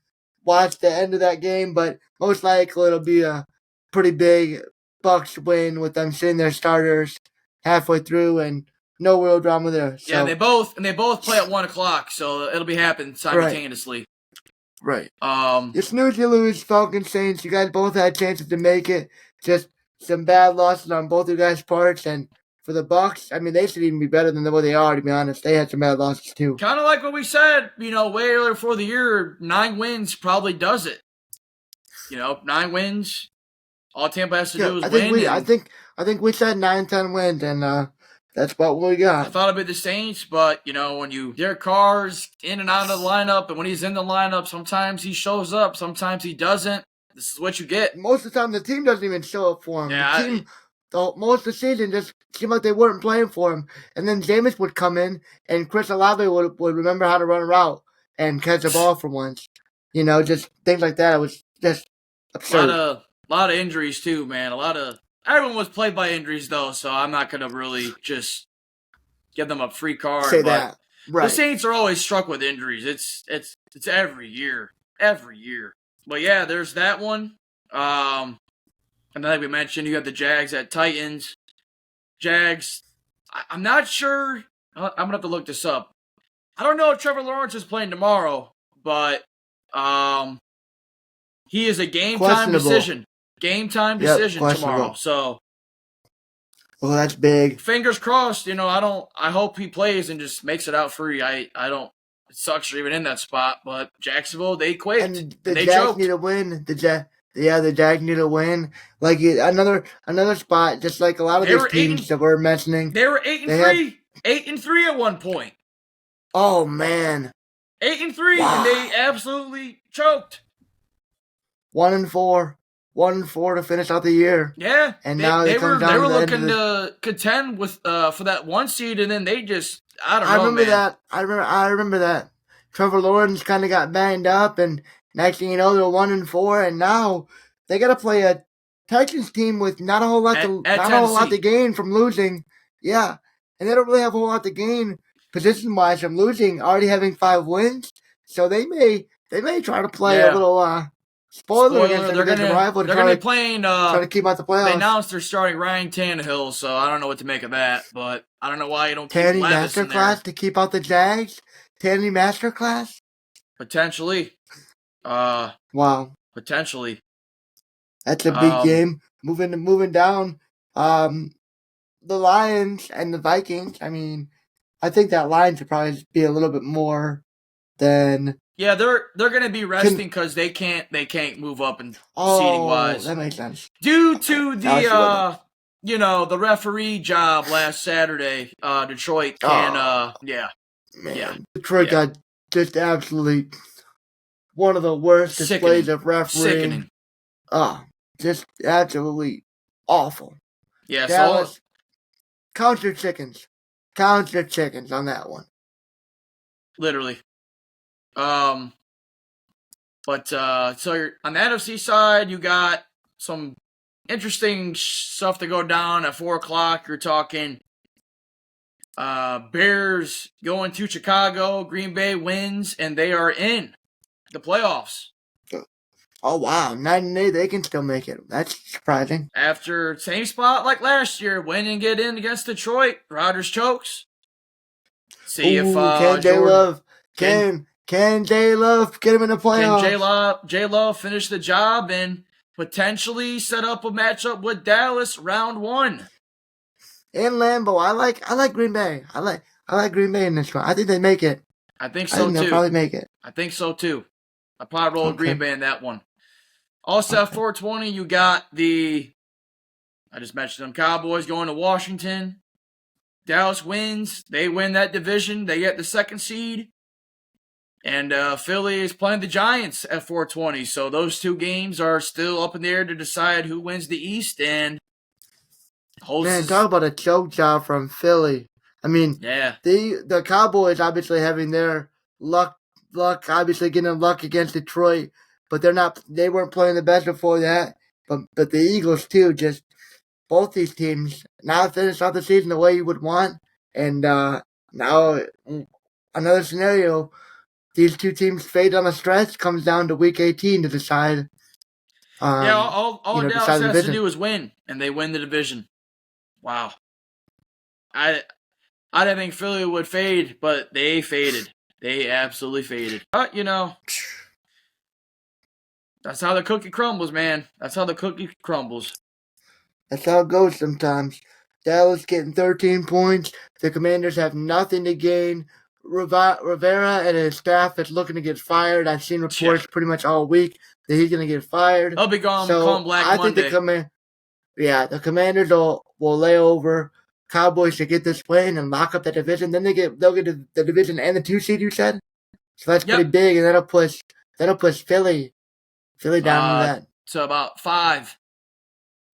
Speaker 1: watch the end of that game, but most likely it'll be a pretty big Bucs win with them sitting their starters halfway through and no real drama there. So.
Speaker 2: Yeah, they both play at 1:00, so it'll be happening simultaneously.
Speaker 1: Right. You snooze, you lose. Falcons, Saints. You guys both had chances to make it. Just some bad losses on both of you guys' parts, and for the Bucs, I mean, they should even be better than what they are, to be honest. They had some bad losses, too.
Speaker 2: Kind of like what we said, way earlier before the year, 9 wins probably does it. 9 wins. All Tampa has to do is win.
Speaker 1: I think we said 9-10 wins, and that's about what we got.
Speaker 2: I thought it'd be the Saints, but, when Derek Carr's in and out of the lineup, and when he's in the lineup, sometimes he shows up, sometimes he doesn't. This is what you get.
Speaker 1: Most of the time, the team doesn't even show up for him.
Speaker 2: Yeah,
Speaker 1: the team... most of the season just seemed like they weren't playing for him. And then Jameis would come in, and Chris Olave would remember how to run a route and catch a ball for once. Just things like that. It was just absurd.
Speaker 2: A lot of injuries, too, man. Everyone was plagued by injuries, though, so I'm not going to really just give them a free card.
Speaker 1: Say that. Right.
Speaker 2: The Saints are always struck with injuries. It's every year. Every year. But, yeah, there's that one. And then, like we mentioned, you have the Jags at Titans. Jags, I'm not sure. I'm going to have to look this up. I don't know if Trevor Lawrence is playing tomorrow, but he is a game-time decision. Game-time decision tomorrow. So,
Speaker 1: well, that's big.
Speaker 2: Fingers crossed. I hope he plays and just makes it out free. I don't. It sucks you're even in that spot, but Jacksonville, they quit.
Speaker 1: And the Jags need to win. The Jags need to win. Like another spot, just like a lot of these teams that we're mentioning.
Speaker 2: They were 8-3. 8-3 at one point.
Speaker 1: Oh man.
Speaker 2: 8-3, wow. And they absolutely choked.
Speaker 1: 1-4. 1-4 to finish out the year.
Speaker 2: Yeah,
Speaker 1: and now they were
Speaker 2: looking to contend with for that one seed, and then they just I remember
Speaker 1: that. I remember that. Trevor Lawrence kind of got banged up, and next thing you know, they're 1-4, and now they got to play a Texans team with not a whole lot to gain from losing. Yeah, and they don't really have a whole lot to gain position-wise from losing. Already having 5 wins, so they may try to play a little. Spoiler against
Speaker 2: they're
Speaker 1: rival.
Speaker 2: They're going to be playing.
Speaker 1: Try to keep out the playoffs.
Speaker 2: They announced they're starting Ryan Tannehill, so I don't know what to make of that. But I don't know why you don't keep
Speaker 1: Tanny
Speaker 2: Levis in there.
Speaker 1: Masterclass to keep out the Jags. Tanny Masterclass.
Speaker 2: Potentially.
Speaker 1: Wow.
Speaker 2: Potentially.
Speaker 1: That's a big game. Moving down. The Lions and the Vikings. I mean, I think that line should probably be a little bit more than.
Speaker 2: Yeah, they're going to be resting because they can't move up and seeding wise.
Speaker 1: That makes sense.
Speaker 2: Due to the the referee job last Saturday, Detroit can
Speaker 1: Detroit got just absolutely one of the worst displays of refereeing.
Speaker 2: Sickening.
Speaker 1: Just absolutely awful.
Speaker 2: Yeah,
Speaker 1: Dallas, count your chickens. Count your chickens on that one.
Speaker 2: Literally. But so you're on the NFC side, you got some interesting stuff to go down at 4:00. You're talking Bears going to Chicago. Green Bay wins, and they are in the playoffs.
Speaker 1: Oh wow, 9-8, they can still make it. That's surprising.
Speaker 2: After same spot like last year, win and get in against Detroit. Rodgers chokes. See if
Speaker 1: Can J-Love get him in the playoffs?
Speaker 2: Can J-Love finish the job and potentially set up a matchup with Dallas round 1?
Speaker 1: In Lambeau, I like Green Bay. I like Green Bay in this one. I think they make it.
Speaker 2: I think so too.
Speaker 1: They'll probably make it.
Speaker 2: I think so too. I probably roll Green Bay in that one. Also at 4:20, you got I just mentioned them, Cowboys going to Washington. Dallas wins. They win that division. They get the 2nd seed. And Philly is playing the Giants at 4:20. So those 2 games are still up in the air to decide who wins the East. And
Speaker 1: talk about a choke job from Philly. I mean, the Cowboys obviously having their luck, obviously getting luck against Detroit, but they weren't playing the best before that. But the Eagles too, just both these teams now finish out the season the way you would want. And now another scenario. These 2 teams fade on the stretch comes down to week 18 to decide.
Speaker 2: All Dallas has to do is win, and they win the division. Wow. I didn't think Philly would fade, but they faded. They absolutely faded. But, that's how the cookie crumbles, man. That's how the cookie crumbles.
Speaker 1: That's how it goes sometimes. Dallas getting 13 points. The Commanders have nothing to gain. Rivera and his staff is looking to get fired. I've seen reports pretty much all week that he's going to get fired.
Speaker 2: He'll be gone come Black Monday.
Speaker 1: The Commanders will lay over Cowboys to get this win and lock up the division. Then they'll get the division and the 2 seed, you said? So that's pretty big, and that'll push Philly down to that.
Speaker 2: So about 5.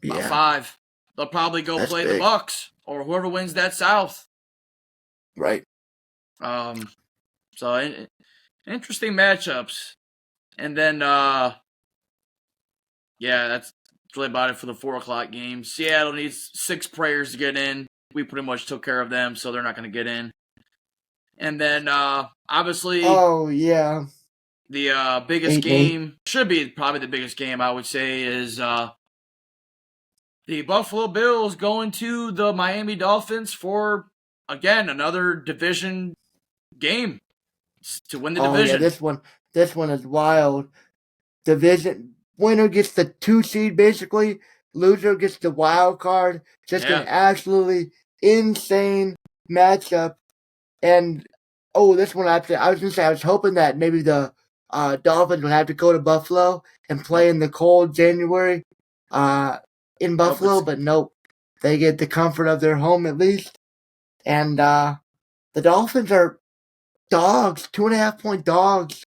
Speaker 2: About 5. They'll probably go play the Bucks or whoever wins that South.
Speaker 1: Right.
Speaker 2: So interesting matchups. And then, that's really about it for the 4:00 game. Seattle needs 6 prayers to get in. We pretty much took care of them, so they're not going to get in. And then, obviously.
Speaker 1: Oh, yeah.
Speaker 2: The biggest game, should be probably the biggest game, I would say, is The Buffalo Bills going to the Miami Dolphins for, again, another division game to win the division.
Speaker 1: Oh yeah, this one is wild. Division winner gets the 2 seed basically. Loser gets the wild card. Just an absolutely insane matchup. And this one I was gonna say I was hoping that maybe the Dolphins would have to go to Buffalo and play in the cold January in Buffalo, but nope. They get the comfort of their home at least. And the Dolphins are dogs, 2.5-point dogs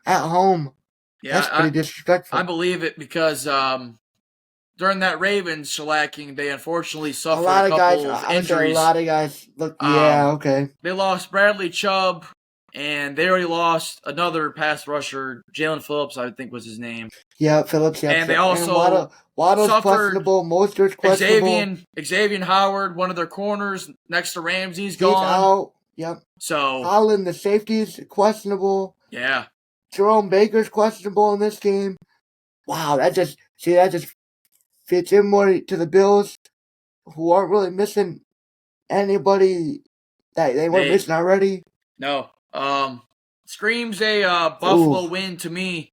Speaker 1: at home. Yeah, that's pretty disrespectful.
Speaker 2: I believe it because during that Ravens shellacking, they unfortunately suffered a couple of injuries.
Speaker 1: A lot of guys look. Yeah, okay.
Speaker 2: They lost Bradley Chubb, and they already lost another pass rusher, Jalen Phillips, I think was his name.
Speaker 1: Yeah, Phillips. Yeah,
Speaker 2: and they also
Speaker 1: Waddle's questionable, Mostert's questionable.
Speaker 2: Xavier Howard, one of their corners next to Ramsey's
Speaker 1: He's
Speaker 2: gone.
Speaker 1: Out. Yep.
Speaker 2: So
Speaker 1: Holland, the safety's questionable.
Speaker 2: Yeah.
Speaker 1: Jerome Baker's questionable in this game. Wow, that just fits in more to the Bills, who aren't really missing anybody that they weren't missing already.
Speaker 2: No. Screams a Buffalo win to me.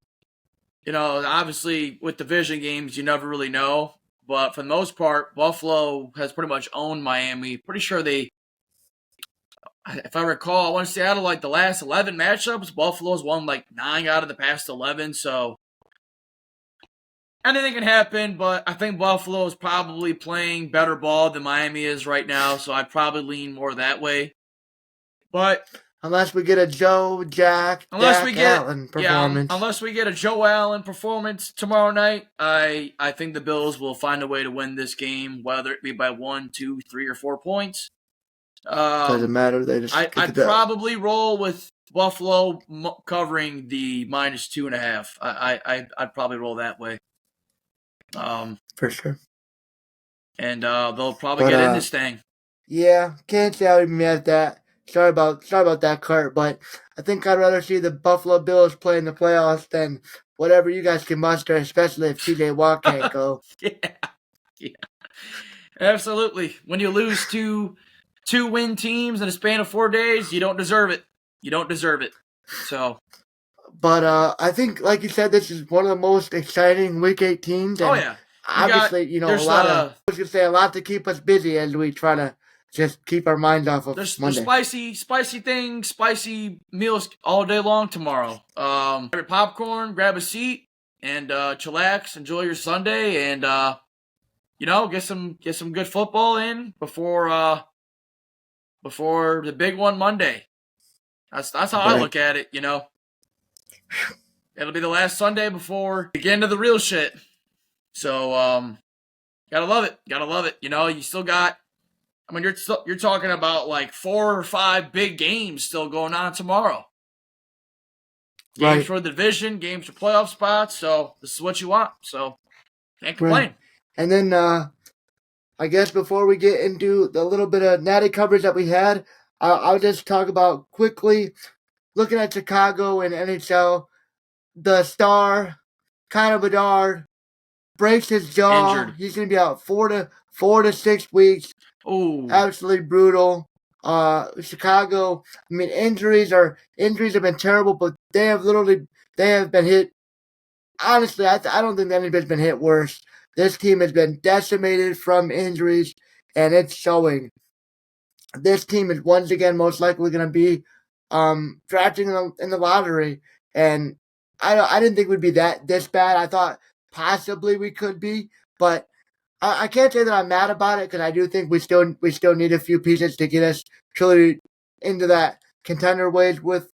Speaker 2: You know, obviously with division games, you never really know. But for the most part, Buffalo has pretty much owned Miami. Pretty sure if I recall, I want to say out of like the last 11 matchups, Buffalo's won like 9 out of the past 11. So anything can happen, but I think Buffalo is probably playing better ball than Miami is right now. So I'd probably lean more that way. But
Speaker 1: unless we get a Allen performance.
Speaker 2: Yeah, unless we get a Joe Allen performance tomorrow night, I think the Bills will find a way to win this game, whether it be by 1, 2, 3, or 4 points.
Speaker 1: Doesn't matter. They just
Speaker 2: I'd probably roll with Buffalo covering the -2.5. I'd probably roll that way.
Speaker 1: For sure.
Speaker 2: And they'll probably get in this thing.
Speaker 1: Yeah, can't say I would be mad at that. Sorry about that, Kurt, but I think I'd rather see the Buffalo Bills play in the playoffs than whatever you guys can muster, especially if TJ Watt can't go.
Speaker 2: Yeah. Absolutely. When you lose two win teams in a span of 4 days, you don't deserve it. So.
Speaker 1: But I think, like you said, this is one of the most exciting Week 8 teams. And
Speaker 2: yeah.
Speaker 1: Obviously, a lot to keep us busy as we try to just keep our minds off of Monday.
Speaker 2: There's spicy meals all day long tomorrow. Grab your popcorn, grab a seat, and chillax, enjoy your Sunday, and get some good football in before the big one Monday. That's how I look at it. It'll be the last Sunday before we get into the real shit. So gotta love it. You still got. I mean, you're talking about like 4 or 5 big games still going on tomorrow. Games for the division, games for playoff spots. So this is what you want. So can't complain.
Speaker 1: Right. And then I guess before we get into the little bit of natty coverage that we had, I'll just talk about quickly looking at Chicago and NHL. The star, Connor Bedard, breaks his jaw.
Speaker 2: Injured.
Speaker 1: He's going to be out 4 to 6 weeks.
Speaker 2: Ooh.
Speaker 1: Absolutely brutal. Chicago, I mean, injuries have been terrible, but they have been hit. Honestly, I don't think anybody's been hit worse. This team has been decimated from injuries, and it's showing. This team is once again most likely going to be drafting in the lottery, and I didn't think we'd be this bad. I thought possibly we could be, but I can't say that I'm mad about it because I do think we still need a few pieces to get us truly into that contender ways with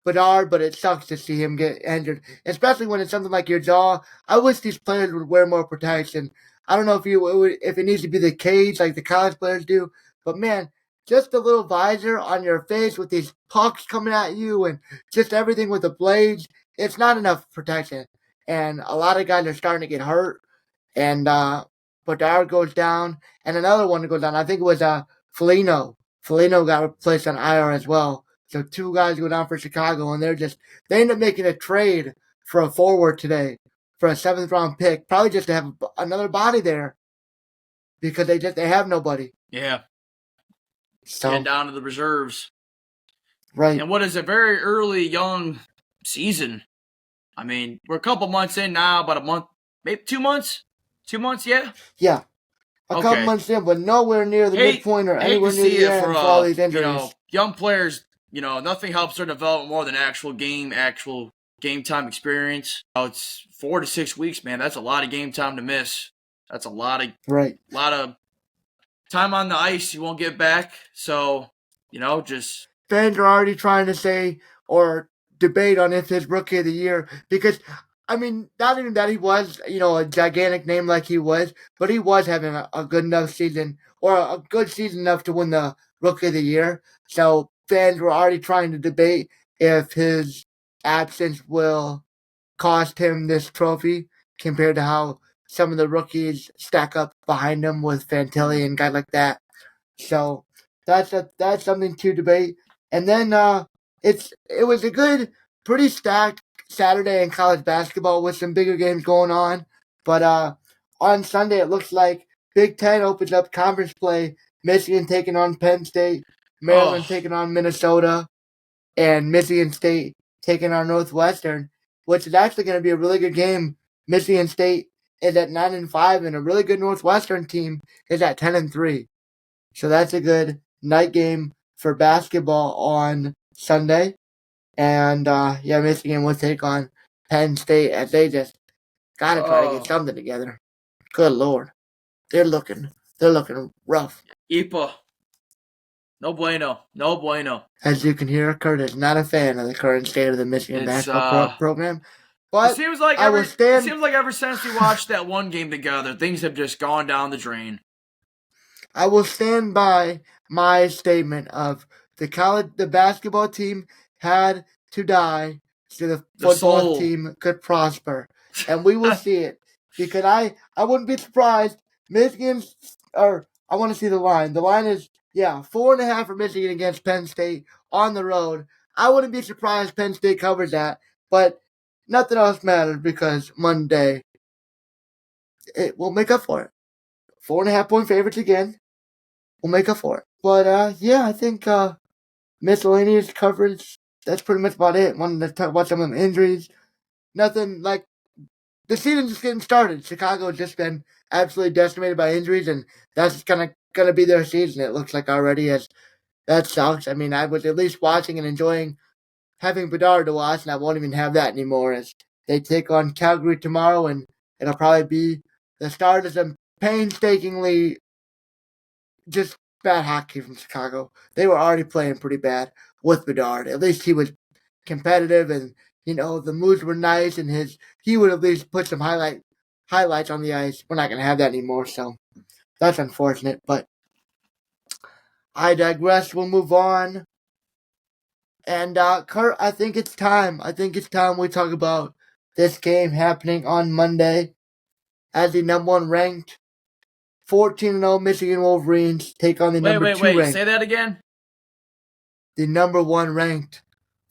Speaker 1: Bedard, but it sucks to see him get injured, especially when it's something like your jaw. I wish these players would wear more protection. I don't know if it needs to be the cage like the college players do, but man, just a little visor on your face with these pucks coming at you and just everything with the blades, it's not enough protection. And a lot of guys are starting to get hurt, and Bedard goes down, and another one goes down. I think it was Foligno. Foligno got replaced on IR as well. So 2 guys go down for Chicago, and they end up making a trade for a forward today for a 7th round pick, probably just to have another body there. because they have nobody.
Speaker 2: Yeah.
Speaker 1: So
Speaker 2: getting down to the reserves.
Speaker 1: Right.
Speaker 2: And what is a very early, young season. I mean, we're a couple months in now, about a month, maybe 2 months? 2 months, yeah?
Speaker 1: Yeah. A couple months in, but nowhere near the midpoint or anywhere near the end for all these injuries.
Speaker 2: Young players, nothing helps their development more than actual game time experience. It's 4 to 6 weeks, man. That's a lot of game time to miss. That's a lot of time on the ice you won't get back. So, just
Speaker 1: fans are already trying to say or debate on if his rookie of the year, because I mean, not even that he was, a gigantic name like he was, but he was having a good enough season, or a good season enough to win the rookie of the year. So fans were already trying to debate if his absence will cost him this trophy compared to how some of the rookies stack up behind him with Fantilli and guys like that. So that's something to debate. And then it was a good, pretty stacked Saturday in college basketball with some bigger games going on. But on Sunday, it looks like Big Ten opens up conference play. Michigan taking on Penn State, Maryland taking on Minnesota, and Michigan State taking on Northwestern, which is actually going to be a really good game. Michigan State is at 9-5, and a really good Northwestern team is at 10-3. So that's a good night game for basketball on Sunday. And, Michigan will take on Penn State as they just got to try to get something together. Good Lord. They're looking rough.
Speaker 2: Ipa. No bueno. No bueno.
Speaker 1: As you can hear, Kurt is not a fan of the current state of the Michigan basketball program. But
Speaker 2: it seems like ever since we watched that one game together, things have just gone down the drain.
Speaker 1: I will stand by my statement of the basketball team had to die so the football team could prosper. And we will see it. Because I wouldn't be surprised. I want to see the line. The line is, 4.5 for Michigan against Penn State on the road. I wouldn't be surprised Penn State covers that. But nothing else matters because Monday, it will make up for it. 4.5 point favorites again. We'll make up for it. But, I think miscellaneous coverage, that's pretty much about it. Wanted to talk about some of the injuries. Nothing like, the season's just getting started. Chicago has just been absolutely decimated by injuries, and that's gonna be their season, it looks like already, as that sucks. I mean, I was at least watching and enjoying having Bedard to watch, and I won't even have that anymore as they take on Calgary tomorrow, and it'll probably be the start of some painstakingly just bad hockey from Chicago. They were already playing pretty bad with Bedard. At least he was competitive, and the moves were nice, and he would at least put some highlights on the ice. We're not gonna have that anymore, so that's unfortunate. But I digress. We'll move on. And Kurt, I think it's time. We talk about this game happening on Monday as the number 1 ranked 14-0 Michigan Wolverines take on the number 2 ranked.
Speaker 2: Say that again.
Speaker 1: The number 1 ranked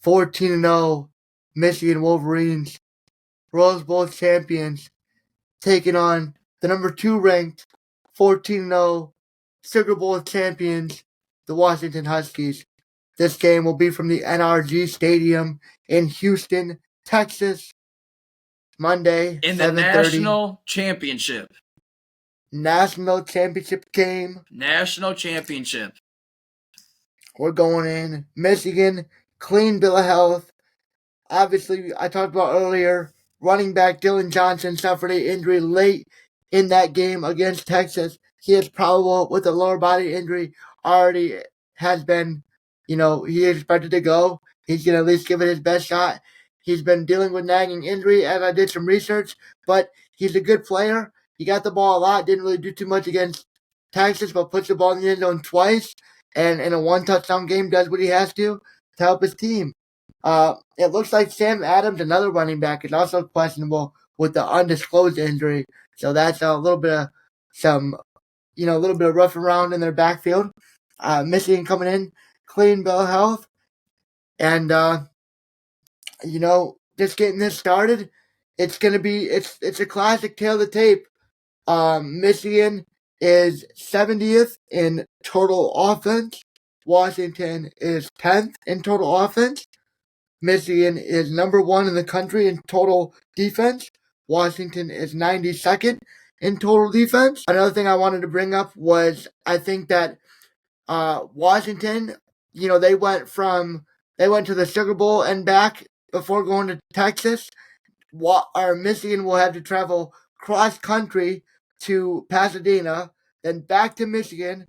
Speaker 1: 14-0 Michigan Wolverines, Rose Bowl champions, taking on the number 2 ranked 14-0 Sugar Bowl champions, the Washington Huskies. This game will be from the NRG Stadium in Houston, Texas, Monday,
Speaker 2: in the
Speaker 1: 7:30.
Speaker 2: National Championship
Speaker 1: game.
Speaker 2: National Championship.
Speaker 1: We're going in. Michigan, clean bill of health. Obviously, I talked about earlier, running back Dylan Johnson suffered an injury late in that game against Texas. He is probable with a lower body injury, already has been, he is expected to go. He's going to at least give it his best shot. He's been dealing with nagging injury as I did some research, but he's a good player. He got the ball a lot, didn't really do too much against Texas, but puts the ball in the end zone twice, and in a 1-touchdown game does what he has to help his team. It looks like Sam Adams, another running back, is also questionable with the undisclosed injury. So that's a little bit of rough around in their backfield. Michigan coming in, clean bill of health. And, just getting this started, it's going to be, it's a classic tale of the tape. Michigan is 70th in total offense. Washington is 10th in total offense. Michigan is number 1 in the country in total defense. Washington is 92nd in total defense. Another thing I wanted to bring up was I think that Washington, they went to the Sugar Bowl and back before going to Texas. Michigan will have to travel cross country to Pasadena, then back to Michigan,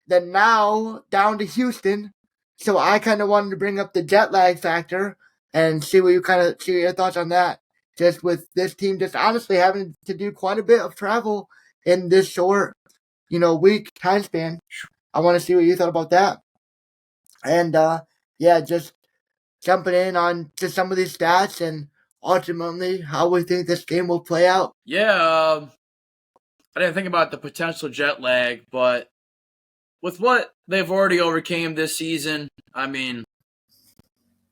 Speaker 1: then now down to Houston. So I kind of wanted to bring up the jet lag factor and see what your thoughts on that. Just with this team, just honestly having to do quite a bit of travel in this short, week time span. I want to see what you thought about that. And just jumping in on to some of these stats and ultimately how we think this game will play out.
Speaker 2: Yeah, I didn't think about the potential jet lag, but with what they've already overcame this season, I mean,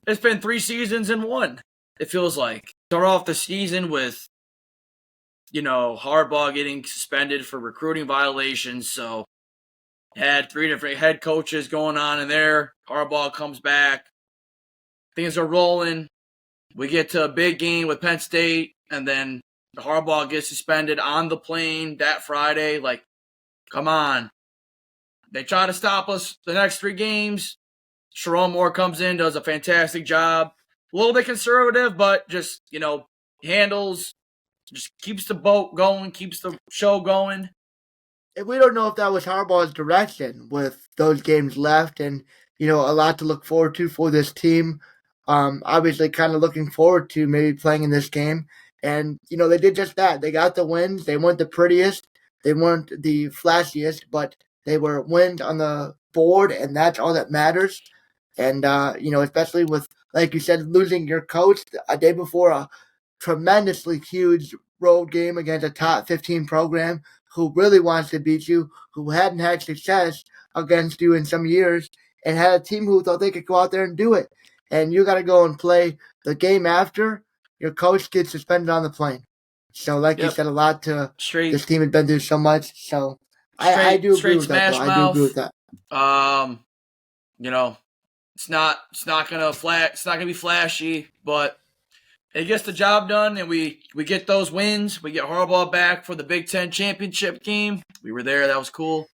Speaker 2: it's been 3 seasons in one, it feels like. Start off the season with, Harbaugh getting suspended for recruiting violations, so had 3 different head coaches going on in there. Harbaugh comes back. Things are rolling. We get to a big game with Penn State, and then Harbaugh gets suspended on the plane that Friday. Like, come on. They try to stop us the next 3 games. Sharon Moore comes in, does a fantastic job. A little bit conservative, but just, handles, just keeps the boat going, keeps the show going.
Speaker 1: And we don't know if that was Harbaugh's direction with those games left and, a lot to look forward to for this team. Obviously kind of looking forward to maybe playing in this game. And, they did just that. They got the wins. They weren't the prettiest. They weren't the flashiest, but they were wins on the board, and that's all that matters. And, especially with, like you said, losing your coach a day before a tremendously huge road game against a top 15 program who really wants to beat you, who hadn't had success against you in some years, and had a team who thought they could go out there and do it. And you got to go and play the game after your coach gets suspended on the plane. So, like you said, a lot to this team had been through so much. So, I do agree with that. I do agree with that.
Speaker 2: It's not gonna be flashy, but it gets the job done, and we get those wins. We get Harbaugh back for the Big Ten championship game. We were there. That was cool.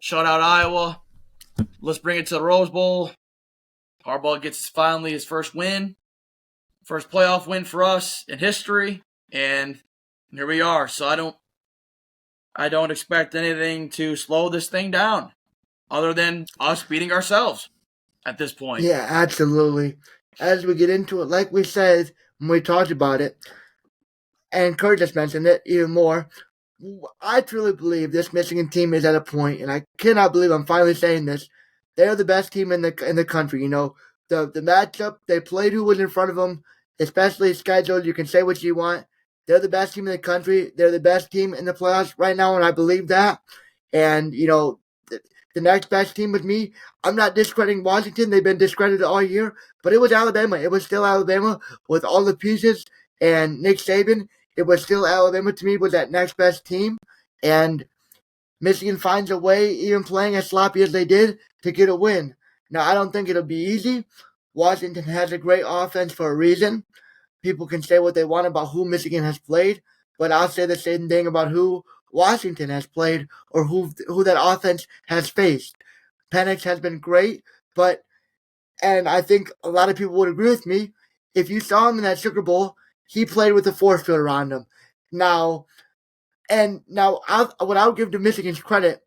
Speaker 2: Shut out Iowa. Let's bring it to the Rose Bowl. Harbaugh gets finally his first win. First playoff win for us in history. And here we are. So I don't expect anything to slow this thing down other than us beating ourselves at this point.
Speaker 1: Yeah, absolutely. As we get into it, like we said when we talked about it, and Kurt just mentioned it even more, I truly believe this Michigan team is at a point, and I cannot believe I'm finally saying this. They're the best team in the country. The matchup they played, who was in front of them, especially scheduled. You can say what you want. They're the best team in the country. They're the best team in the playoffs right now, and I believe that. And the next best team with me, I'm not discrediting Washington. They've been discredited all year, but it was Alabama. It was still Alabama with all the pieces and Nick Saban. It was still Alabama to me was that next best team. And Michigan finds a way, even playing as sloppy as they did, to get a win. Now, I don't think it'll be easy. Washington has a great offense for a reason. People can say what they want about who Michigan has played, but I'll say the same thing about who Washington has played or who that offense has faced. Penix has been great, and I think a lot of people would agree with me, if you saw him in that Sugar Bowl, he played with a force field around him. Now, what I'll give to Michigan's credit,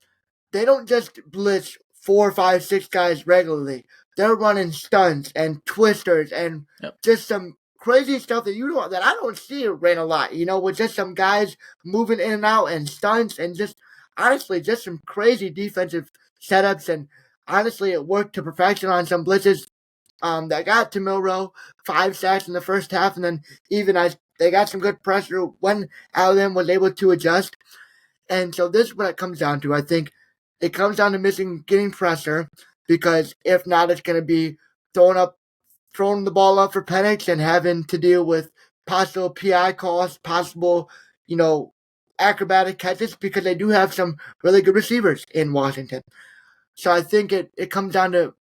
Speaker 1: they don't just blitz 4, 5, 6 guys regularly. They're running stunts and twisters and just some crazy stuff that I don't see ran a lot. With just some guys moving in and out and stunts and just honestly just some crazy defensive setups. And honestly, it worked to perfection on some blitzes. That got to Milrow 5 sacks in the first half, and then they got some good pressure when Alabama was able to adjust. And so this is what it comes down to. I think it comes down to Michigan getting pressure, because if not, it's going to be throwing the ball up for Penix and having to deal with possible PI calls, possible, acrobatic catches because they do have some really good receivers in Washington. So I think it comes down to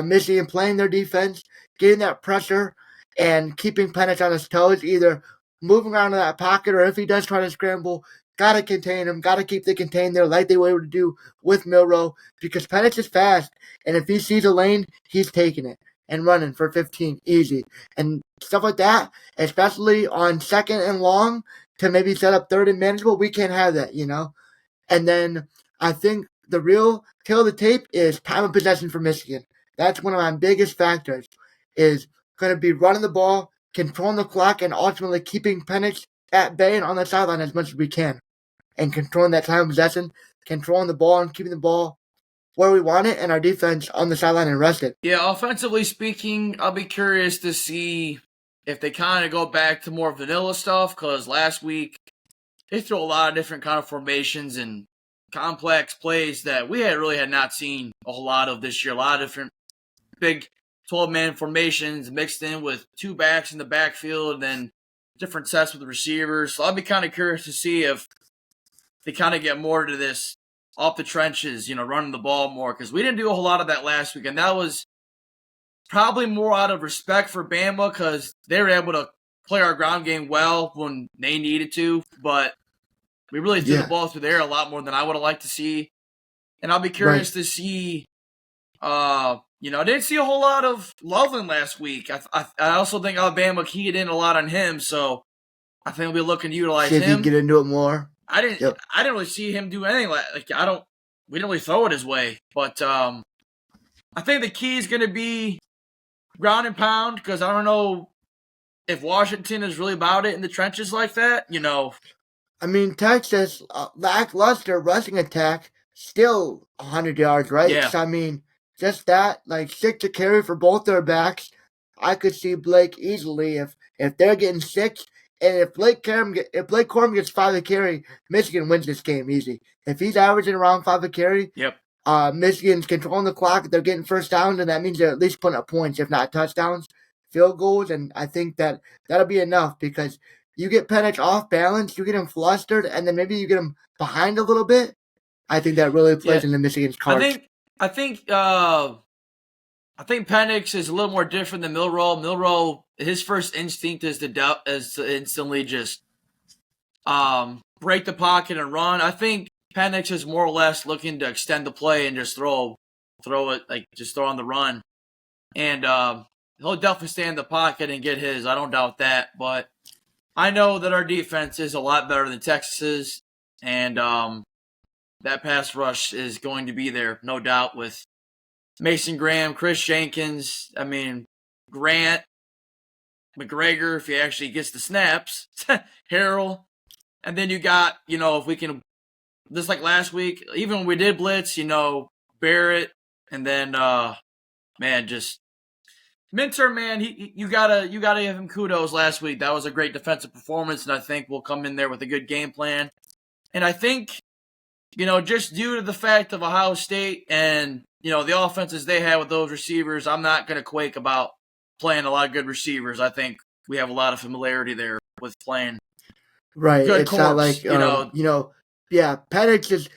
Speaker 1: Michigan playing their defense, getting that pressure, and keeping Penix on his toes, either moving around in that pocket or if he does try to scramble, got to contain him, got to keep the contain there like they were able to do with Milroe because Penix is fast, and if he sees a lane, he's taking it and running for 15 easy. And stuff like that, especially on second and long to maybe set up third and manageable, we can't have that, And then I think the real tail of the tape is time of possession for Michigan. That's one of my biggest factors is going to be running the ball, controlling the clock, and ultimately keeping Penix at bay and on the sideline as much as we can. And controlling that time of possession, controlling the ball and keeping the ball where we want it and our defense on the sideline and rested.
Speaker 2: Yeah, offensively speaking, I'll be curious to see if they kind of go back to more vanilla stuff because last week they threw a lot of different kind of formations and complex plays that we had not seen a whole lot of this year. A lot of different big 12-man formations mixed in with two backs in the backfield and then different sets with the receivers. So I'll be kind of curious to see if they kind of get more to this off the trenches, running the ball more because we didn't do a whole lot of that last week. And that was probably more out of respect for Bama because they were able to play our ground game well when they needed to. But we really threw the ball through the air a lot more than I would have liked to see. And I'll be curious to see, I didn't see a whole lot of Loveland last week. I also think Alabama keyed in a lot on him, so I think we'll be looking to utilize him.
Speaker 1: See if you get into it more.
Speaker 2: I didn't really see him do anything we didn't really throw it his way. But I think the key is going to be ground and pound because I don't know if Washington is really about it in the trenches like that,
Speaker 1: I mean, Texas, lackluster rushing attack, still 100 yards, right?
Speaker 2: Yeah.
Speaker 1: So, I mean, just that, 6 to carry for both their backs. I could see Blake easily if they're getting 6, and if Blake Corum gets 5 to carry, Michigan wins this game easy. If he's averaging around 5 to carry, Michigan's controlling the clock. They're getting first downs, and that means they're at least putting up points, if not touchdowns, field goals, and I think that'll be enough because you get Penix off balance, you get him flustered, and then maybe you get him behind a little bit. I think that really plays into Michigan's cards.
Speaker 2: I think Penix is a little more different than Milroe. Milroe, his first instinct is to instantly just break the pocket and run. I think Penix is more or less looking to extend the play and just throw it, just throw on the run. And he'll definitely stay in the pocket and get his. I don't doubt that. But I know that our defense is a lot better than Texas's, and that pass rush is going to be there, no doubt, with Mason Graham, Chris Jenkins, Grant, McGregor, if he actually gets the snaps, Harrell. And then you got, if we can, just like last week, even when we did blitz, Barrett, and then, just Minter, man, you gotta give him kudos last week. That was a great defensive performance, and I think we'll come in there with a good game plan. And I think, just due to the fact of Ohio State and, the offenses they have with those receivers, I'm not going to quake about playing a lot of good receivers. I think we have a lot of familiarity there with playing good
Speaker 1: It's
Speaker 2: corps,
Speaker 1: not like, Penix is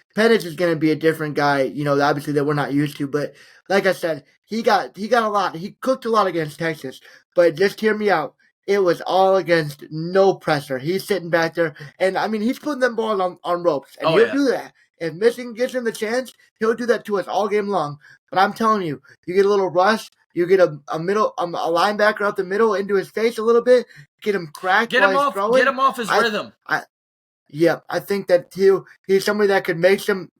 Speaker 1: going to be a different guy, obviously that we're not used to. But like I said, he got a lot. He cooked a lot against Texas. But just hear me out. It was all against no pressure. He's sitting back there. And, he's putting them balls on ropes. And he'll do that. If Michigan gives him the chance, he'll do that to us all game long. But I'm telling you, you get a little rush. You get a linebacker up the middle into his face a little bit. Get him cracked while he's throwing.
Speaker 2: Get him off his rhythm.
Speaker 1: I think that he's somebody that could make some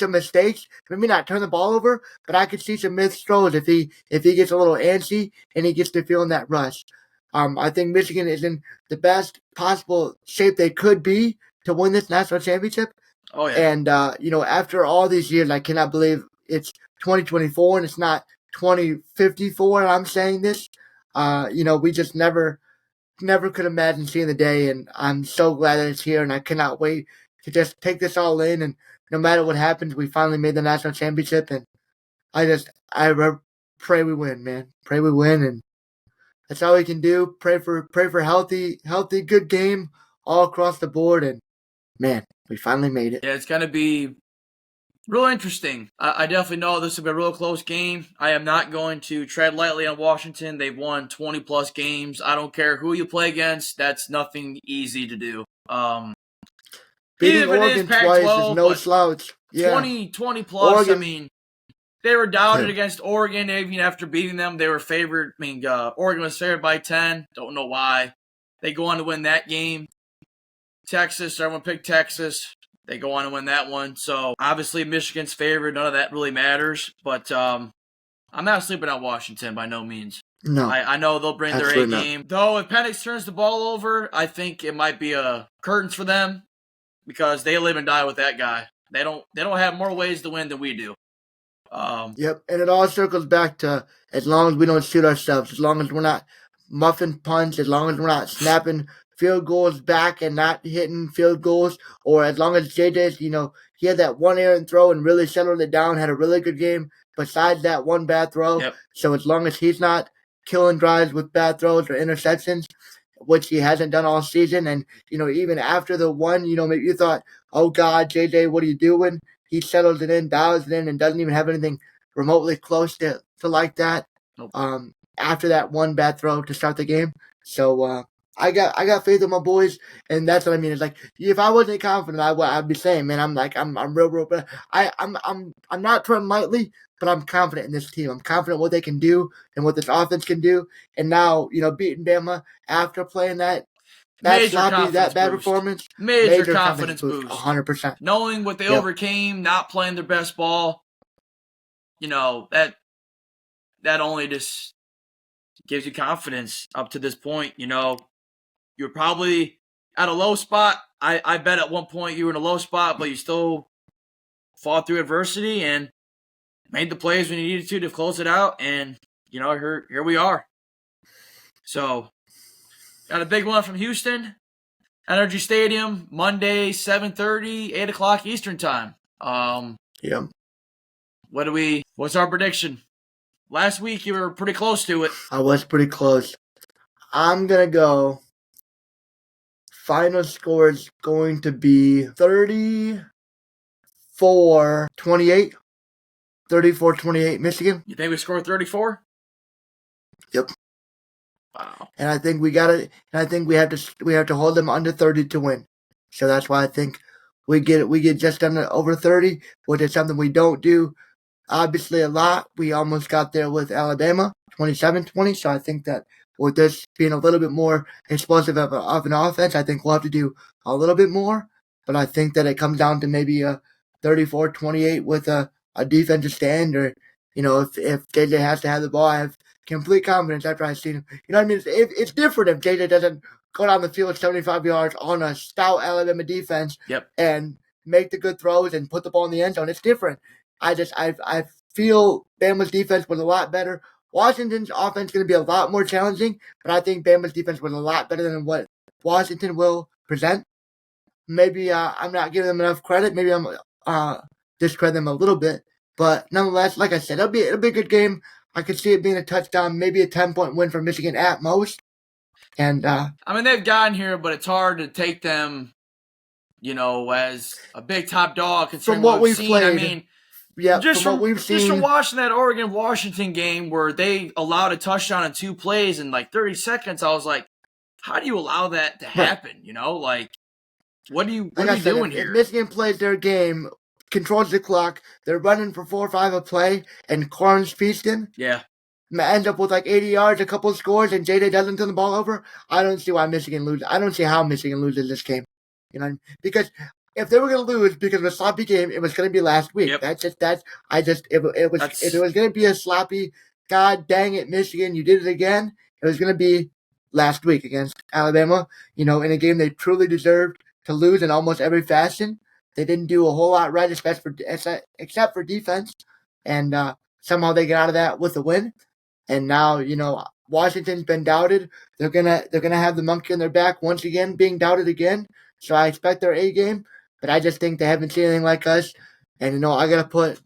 Speaker 1: mistakes, maybe not turn the ball over, but I could see some missed throws if he gets a little antsy and he gets to feeling that rush. I think Michigan is in the best possible shape they could be to win this national championship.
Speaker 2: Oh yeah.
Speaker 1: And after all these years, I cannot believe it's 2024 and it's not 2054. And I'm saying this. We just never could imagine seeing the day, and I'm so glad that it's here, and I cannot wait to just take this all in, and no matter what happens, we finally made the national championship, and I pray we win, man. Pray we win, and that's all we can do. Pray for healthy, good game all across the board, and man, we finally made it.
Speaker 2: Yeah, it's going to be real interesting. I definitely know this will be a real close game. I am not going to tread lightly on Washington. They've won 20-plus games. I don't care who you play against. That's nothing easy to do.
Speaker 1: Beating Oregon twice is no slouch. Yeah.
Speaker 2: 20 plus, Oregon. I mean, they were doubted against Oregon even after beating them. They were favored. I mean, Oregon was favored by 10. Don't know why. They go on to win that game. Texas, everyone picked Texas. They go on to win that one. So, obviously, Michigan's favored. None of that really matters. But I'm not sleeping on Washington by no means.
Speaker 1: No.
Speaker 2: I know they'll bring their A game. Though, if Penix turns the ball over, I think it might be a curtains for them because they live and die with that guy. They don't have more ways to win than we do.
Speaker 1: Yep, and it all circles back to as long as we don't shoot ourselves, as long as we're not muffin punch, as long as we're not snapping field goals back and not hitting field goals, or as long as JJ's, he had that one errant throw and really settled it down, had a really good game besides that one bad throw.
Speaker 2: Yep.
Speaker 1: So as long as he's not killing drives with bad throws or interceptions, which he hasn't done all season, and, even after the one, maybe you thought, oh God, JJ, what are you doing? He settles it in, dials it in, and doesn't even have anything remotely close to like that.
Speaker 2: Nope.
Speaker 1: After that one bad throw to start the game. So I got faith in my boys, and that's what I mean. It's like if I wasn't confident, I'd be saying, man, I'm real. But I'm not treading lightly, but I'm confident in this team. I'm confident what they can do and what this offense can do. And now, beating Bama after playing that sloppy, that bad performance.
Speaker 2: Major confidence boost.
Speaker 1: 100%.
Speaker 2: Knowing what they overcame, not playing their best ball, that only just gives you confidence up to this point. You're probably at a low spot. I bet at one point you were in a low spot, but you still fought through adversity and made the plays when you needed to close it out. And, here we are. So, got a big one from Houston, Energy Stadium, Monday, 7:30, 8 o'clock Eastern time.
Speaker 1: Yeah.
Speaker 2: What's our prediction? Last week you were pretty close to it.
Speaker 1: I was pretty close. I'm going to go. Final score is going to be 34-28. 34-28 Michigan.
Speaker 2: You think we scored 34?
Speaker 1: Yep.
Speaker 2: Wow.
Speaker 1: And I think we got it. And I think we have to hold them under 30 to win. So that's why I think we get just under over 30, which is something we don't do obviously a lot. We almost got there with Alabama, 27-20. So I think that with this being a little bit more explosive of an offense, I think we'll have to do a little bit more. But I think that it comes down to maybe a 34-28 with a defensive stand, or if JJ has to have the ball, I have complete confidence after I've seen him. You know what I mean? It's different if JJ doesn't go down the field 75 yards on a stout Alabama defense and make the good throws and put the ball in the end zone. It's different. I feel Bama's defense was a lot better. Washington's offense is going to be a lot more challenging, but I think Bama's defense was a lot better than what Washington will present. Maybe I'm not giving them enough credit. Maybe I'm discredit them a little bit. But nonetheless, like I said, it'll be a good game. I could see it being a touchdown, maybe a 10-point win for Michigan at most. And
Speaker 2: they've gotten here, but it's hard to take them, as a big top dog considering
Speaker 1: what we've
Speaker 2: seen.
Speaker 1: Played.
Speaker 2: Just
Speaker 1: from what we've seen.
Speaker 2: Just from watching that Oregon-Washington game where they allowed a touchdown in 2 plays in like 30 seconds, I was like, how do you allow that to happen? What are you doing here?
Speaker 1: If Michigan plays their game, controls the clock, they're running for 4 or 5 a play, and Corn's feasting.
Speaker 2: Yeah.
Speaker 1: Ends up with like 80 yards, a couple of scores, and JJ doesn't turn the ball over. I don't see why Michigan loses. I don't see how Michigan loses this game. Because if they were going to lose because of a sloppy game, it was going to be last week.
Speaker 2: Yep.
Speaker 1: If it was going to be a sloppy, God dang it, Michigan, you did it again, it was going to be last week against Alabama, in a game they truly deserved to lose in almost every fashion. They didn't do a whole lot right, except for defense, and somehow they get out of that with a win. And now, Washington's been doubted. They're gonna have the monkey on their back once again, being doubted again. So I expect their A game, but I just think they haven't seen anything like us. And I gotta put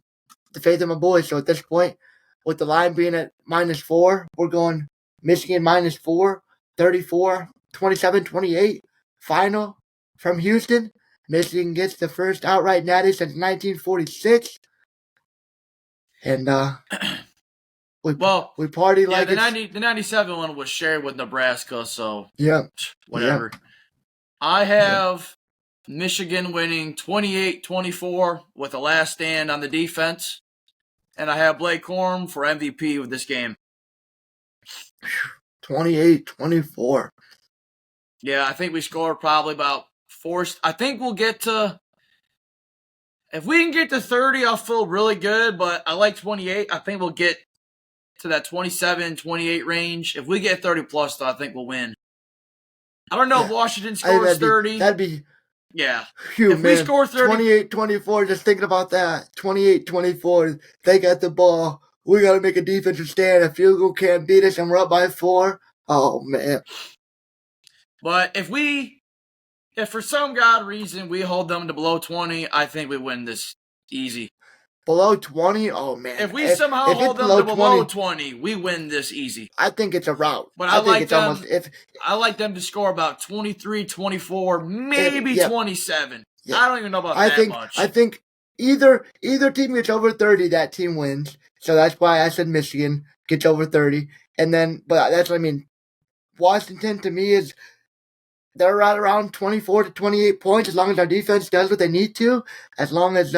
Speaker 1: the faith in my boys. So at this point, with the line being at -4, we're going Michigan -4, 34, 27-28 final from Houston. Michigan gets the first outright natty since 1946. And we party like
Speaker 2: the 97 one was shared with Nebraska, so whatever.
Speaker 1: Yeah.
Speaker 2: I have Michigan winning 28-24 with a last stand on the defense, and I have Blake Corum for MVP with this game.
Speaker 1: 28-24.
Speaker 2: Yeah, I think we score probably about 4. I think we'll get to. If we can get to 30, I'll feel really good, but I like 28. I think we'll get to that 27, 28 range. If we get 30 plus, though, I think we'll win. I don't know if Washington scores 30.
Speaker 1: That'd be.
Speaker 2: Yeah.
Speaker 1: If we score 30. 28-24, just thinking about that. 28-24, they got the ball. We got to make a defensive stand. A field goal can't beat us, and we're up by 4. Oh, man.
Speaker 2: But if for some god reason we hold them to below 20, I think we win this easy.
Speaker 1: Below 20? Oh, man.
Speaker 2: If we somehow hold them to below 20, we win this easy.
Speaker 1: I think it's a rout.
Speaker 2: But I like them to score about 23, 24, maybe 27. Yeah. I don't even know about that much.
Speaker 1: I think either team gets over 30, that team wins. So that's why I said Michigan gets over 30. And then, but that's what I mean. Washington, to me, they're right around 24 to 28 points as long as our defense does what they need to. As long as,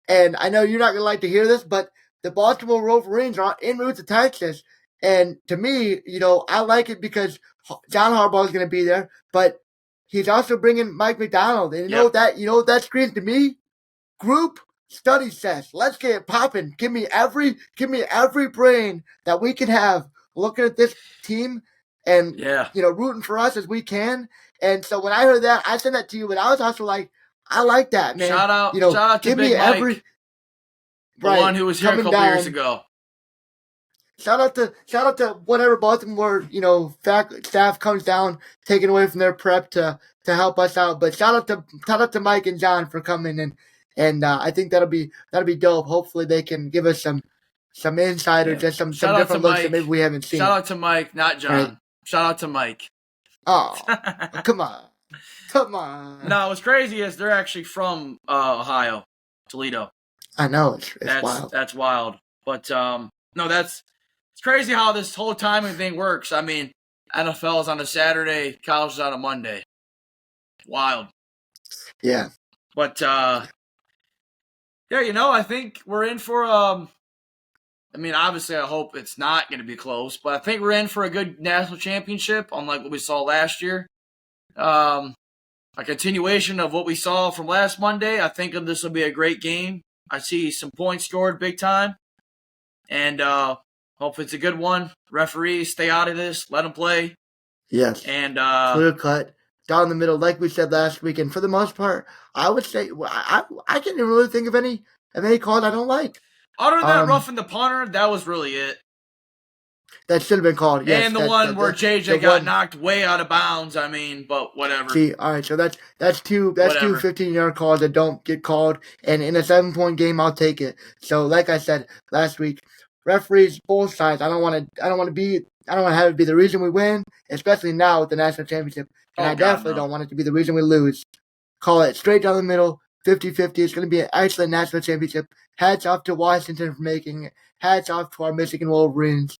Speaker 1: and I know you're not going to like to hear this, but the Baltimore Wolverines are en route to Texas. And to me, I like it because John Harbaugh is going to be there, but he's also bringing Mike McDonald. And you know what that screams to me? Group study session. Let's get it popping. Give me every brain that we can have looking at this team and rooting for us as we can. And so when I heard that, I sent that to you, but I was also like, I like that, man.
Speaker 2: Shout out to Big Mike, the one who was here a couple years ago.
Speaker 1: Shout out to whatever Baltimore, staff comes down, taking away from their prep to help us out. But shout out to Mike and John for coming and I think that'll be dope. Hopefully they can give us some insight or just some different looks that maybe we haven't seen.
Speaker 2: Shout out to Mike, not John. Right. Shout out to Mike.
Speaker 1: Oh, come on.
Speaker 2: No, what's crazy is they're actually from Ohio, Toledo.
Speaker 1: I know it's wild.
Speaker 2: That's wild. But no, it's crazy how this whole timing thing works. I mean, NFL is on a Saturday, college is on a Monday. Wild.
Speaker 1: Yeah.
Speaker 2: But I think we're in for obviously I hope it's not going to be close, but I think we're in for a good national championship, unlike what we saw last year. A continuation of what we saw from last Monday. I think this will be a great game. I see some points scored big time. And hope it's a good one. Referees, stay out of this. Let them play.
Speaker 1: Yes.
Speaker 2: And
Speaker 1: clear cut. Down the middle, like we said last week. And for the most part, I would say I can't even really think of any calls I don't like.
Speaker 2: Other than roughing the punter, that was really it.
Speaker 1: That should have been called. Yes,
Speaker 2: and the one where JJ got knocked way out of bounds. But whatever.
Speaker 1: See, all right, so that's two 15-yard calls that don't get called, and in a 7-point game, I'll take it. So, like I said last week, referees both sides. I don't want to have it be the reason we win, especially now with the national championship. And I definitely don't want it to be the reason we lose. Call it straight down the middle, 50-50. It's going to be an excellent national championship. Hats off to Washington for making it. Hats off to our Michigan Wolverines.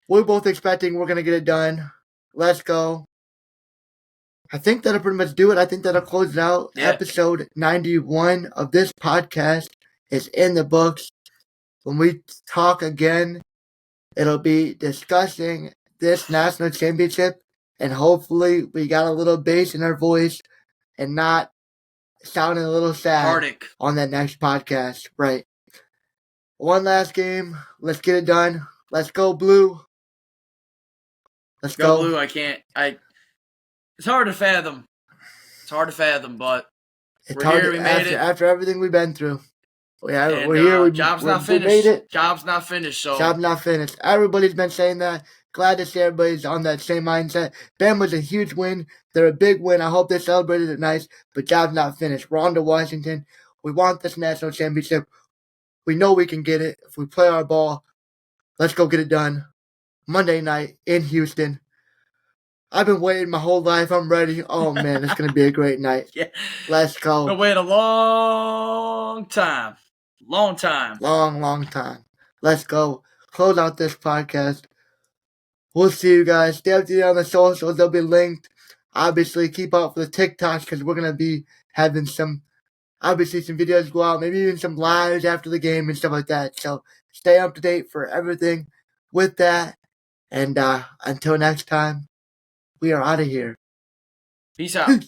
Speaker 1: We're both expecting we're going to get it done. Let's go. I think that'll pretty much do it. I think that'll close it out. Yeah. Episode 91 of this podcast is in the books. When we talk again, it'll be discussing this national championship, and hopefully we got a little bass in our voice and not sounding a little sad on that next podcast. Right. One last game. Let's get it done. Let's go, Blue. Let's go.
Speaker 2: Blue. I can't. It's hard to fathom. But we're here. We made it.
Speaker 1: After everything we've been through. We're here.
Speaker 2: Job's not finished.
Speaker 1: We made it.
Speaker 2: Job's not finished. So
Speaker 1: job's not finished. Everybody's been saying that. Glad to see everybody's on that same mindset. Ben was a huge win. They're a big win. I hope they celebrated it nice. But job's not finished. We're on to Washington. We want this national championship. We know we can get it if we play our ball. Let's go get it done. Monday night in Houston. I've been waiting my whole life. I'm ready. Oh, man, it's going to be a great night.
Speaker 2: Yeah.
Speaker 1: Let's go.
Speaker 2: Been waiting a long time. Long time.
Speaker 1: Long time. Let's go. Close out this podcast. We'll see you guys. Stay updated on the socials. They'll be linked. Obviously, keep up for the TikToks because we're going to be having some videos go out. Maybe even some lives after the game and stuff like that. So stay up to date for everything with that. And until next time, we are out of here.
Speaker 2: Peace out.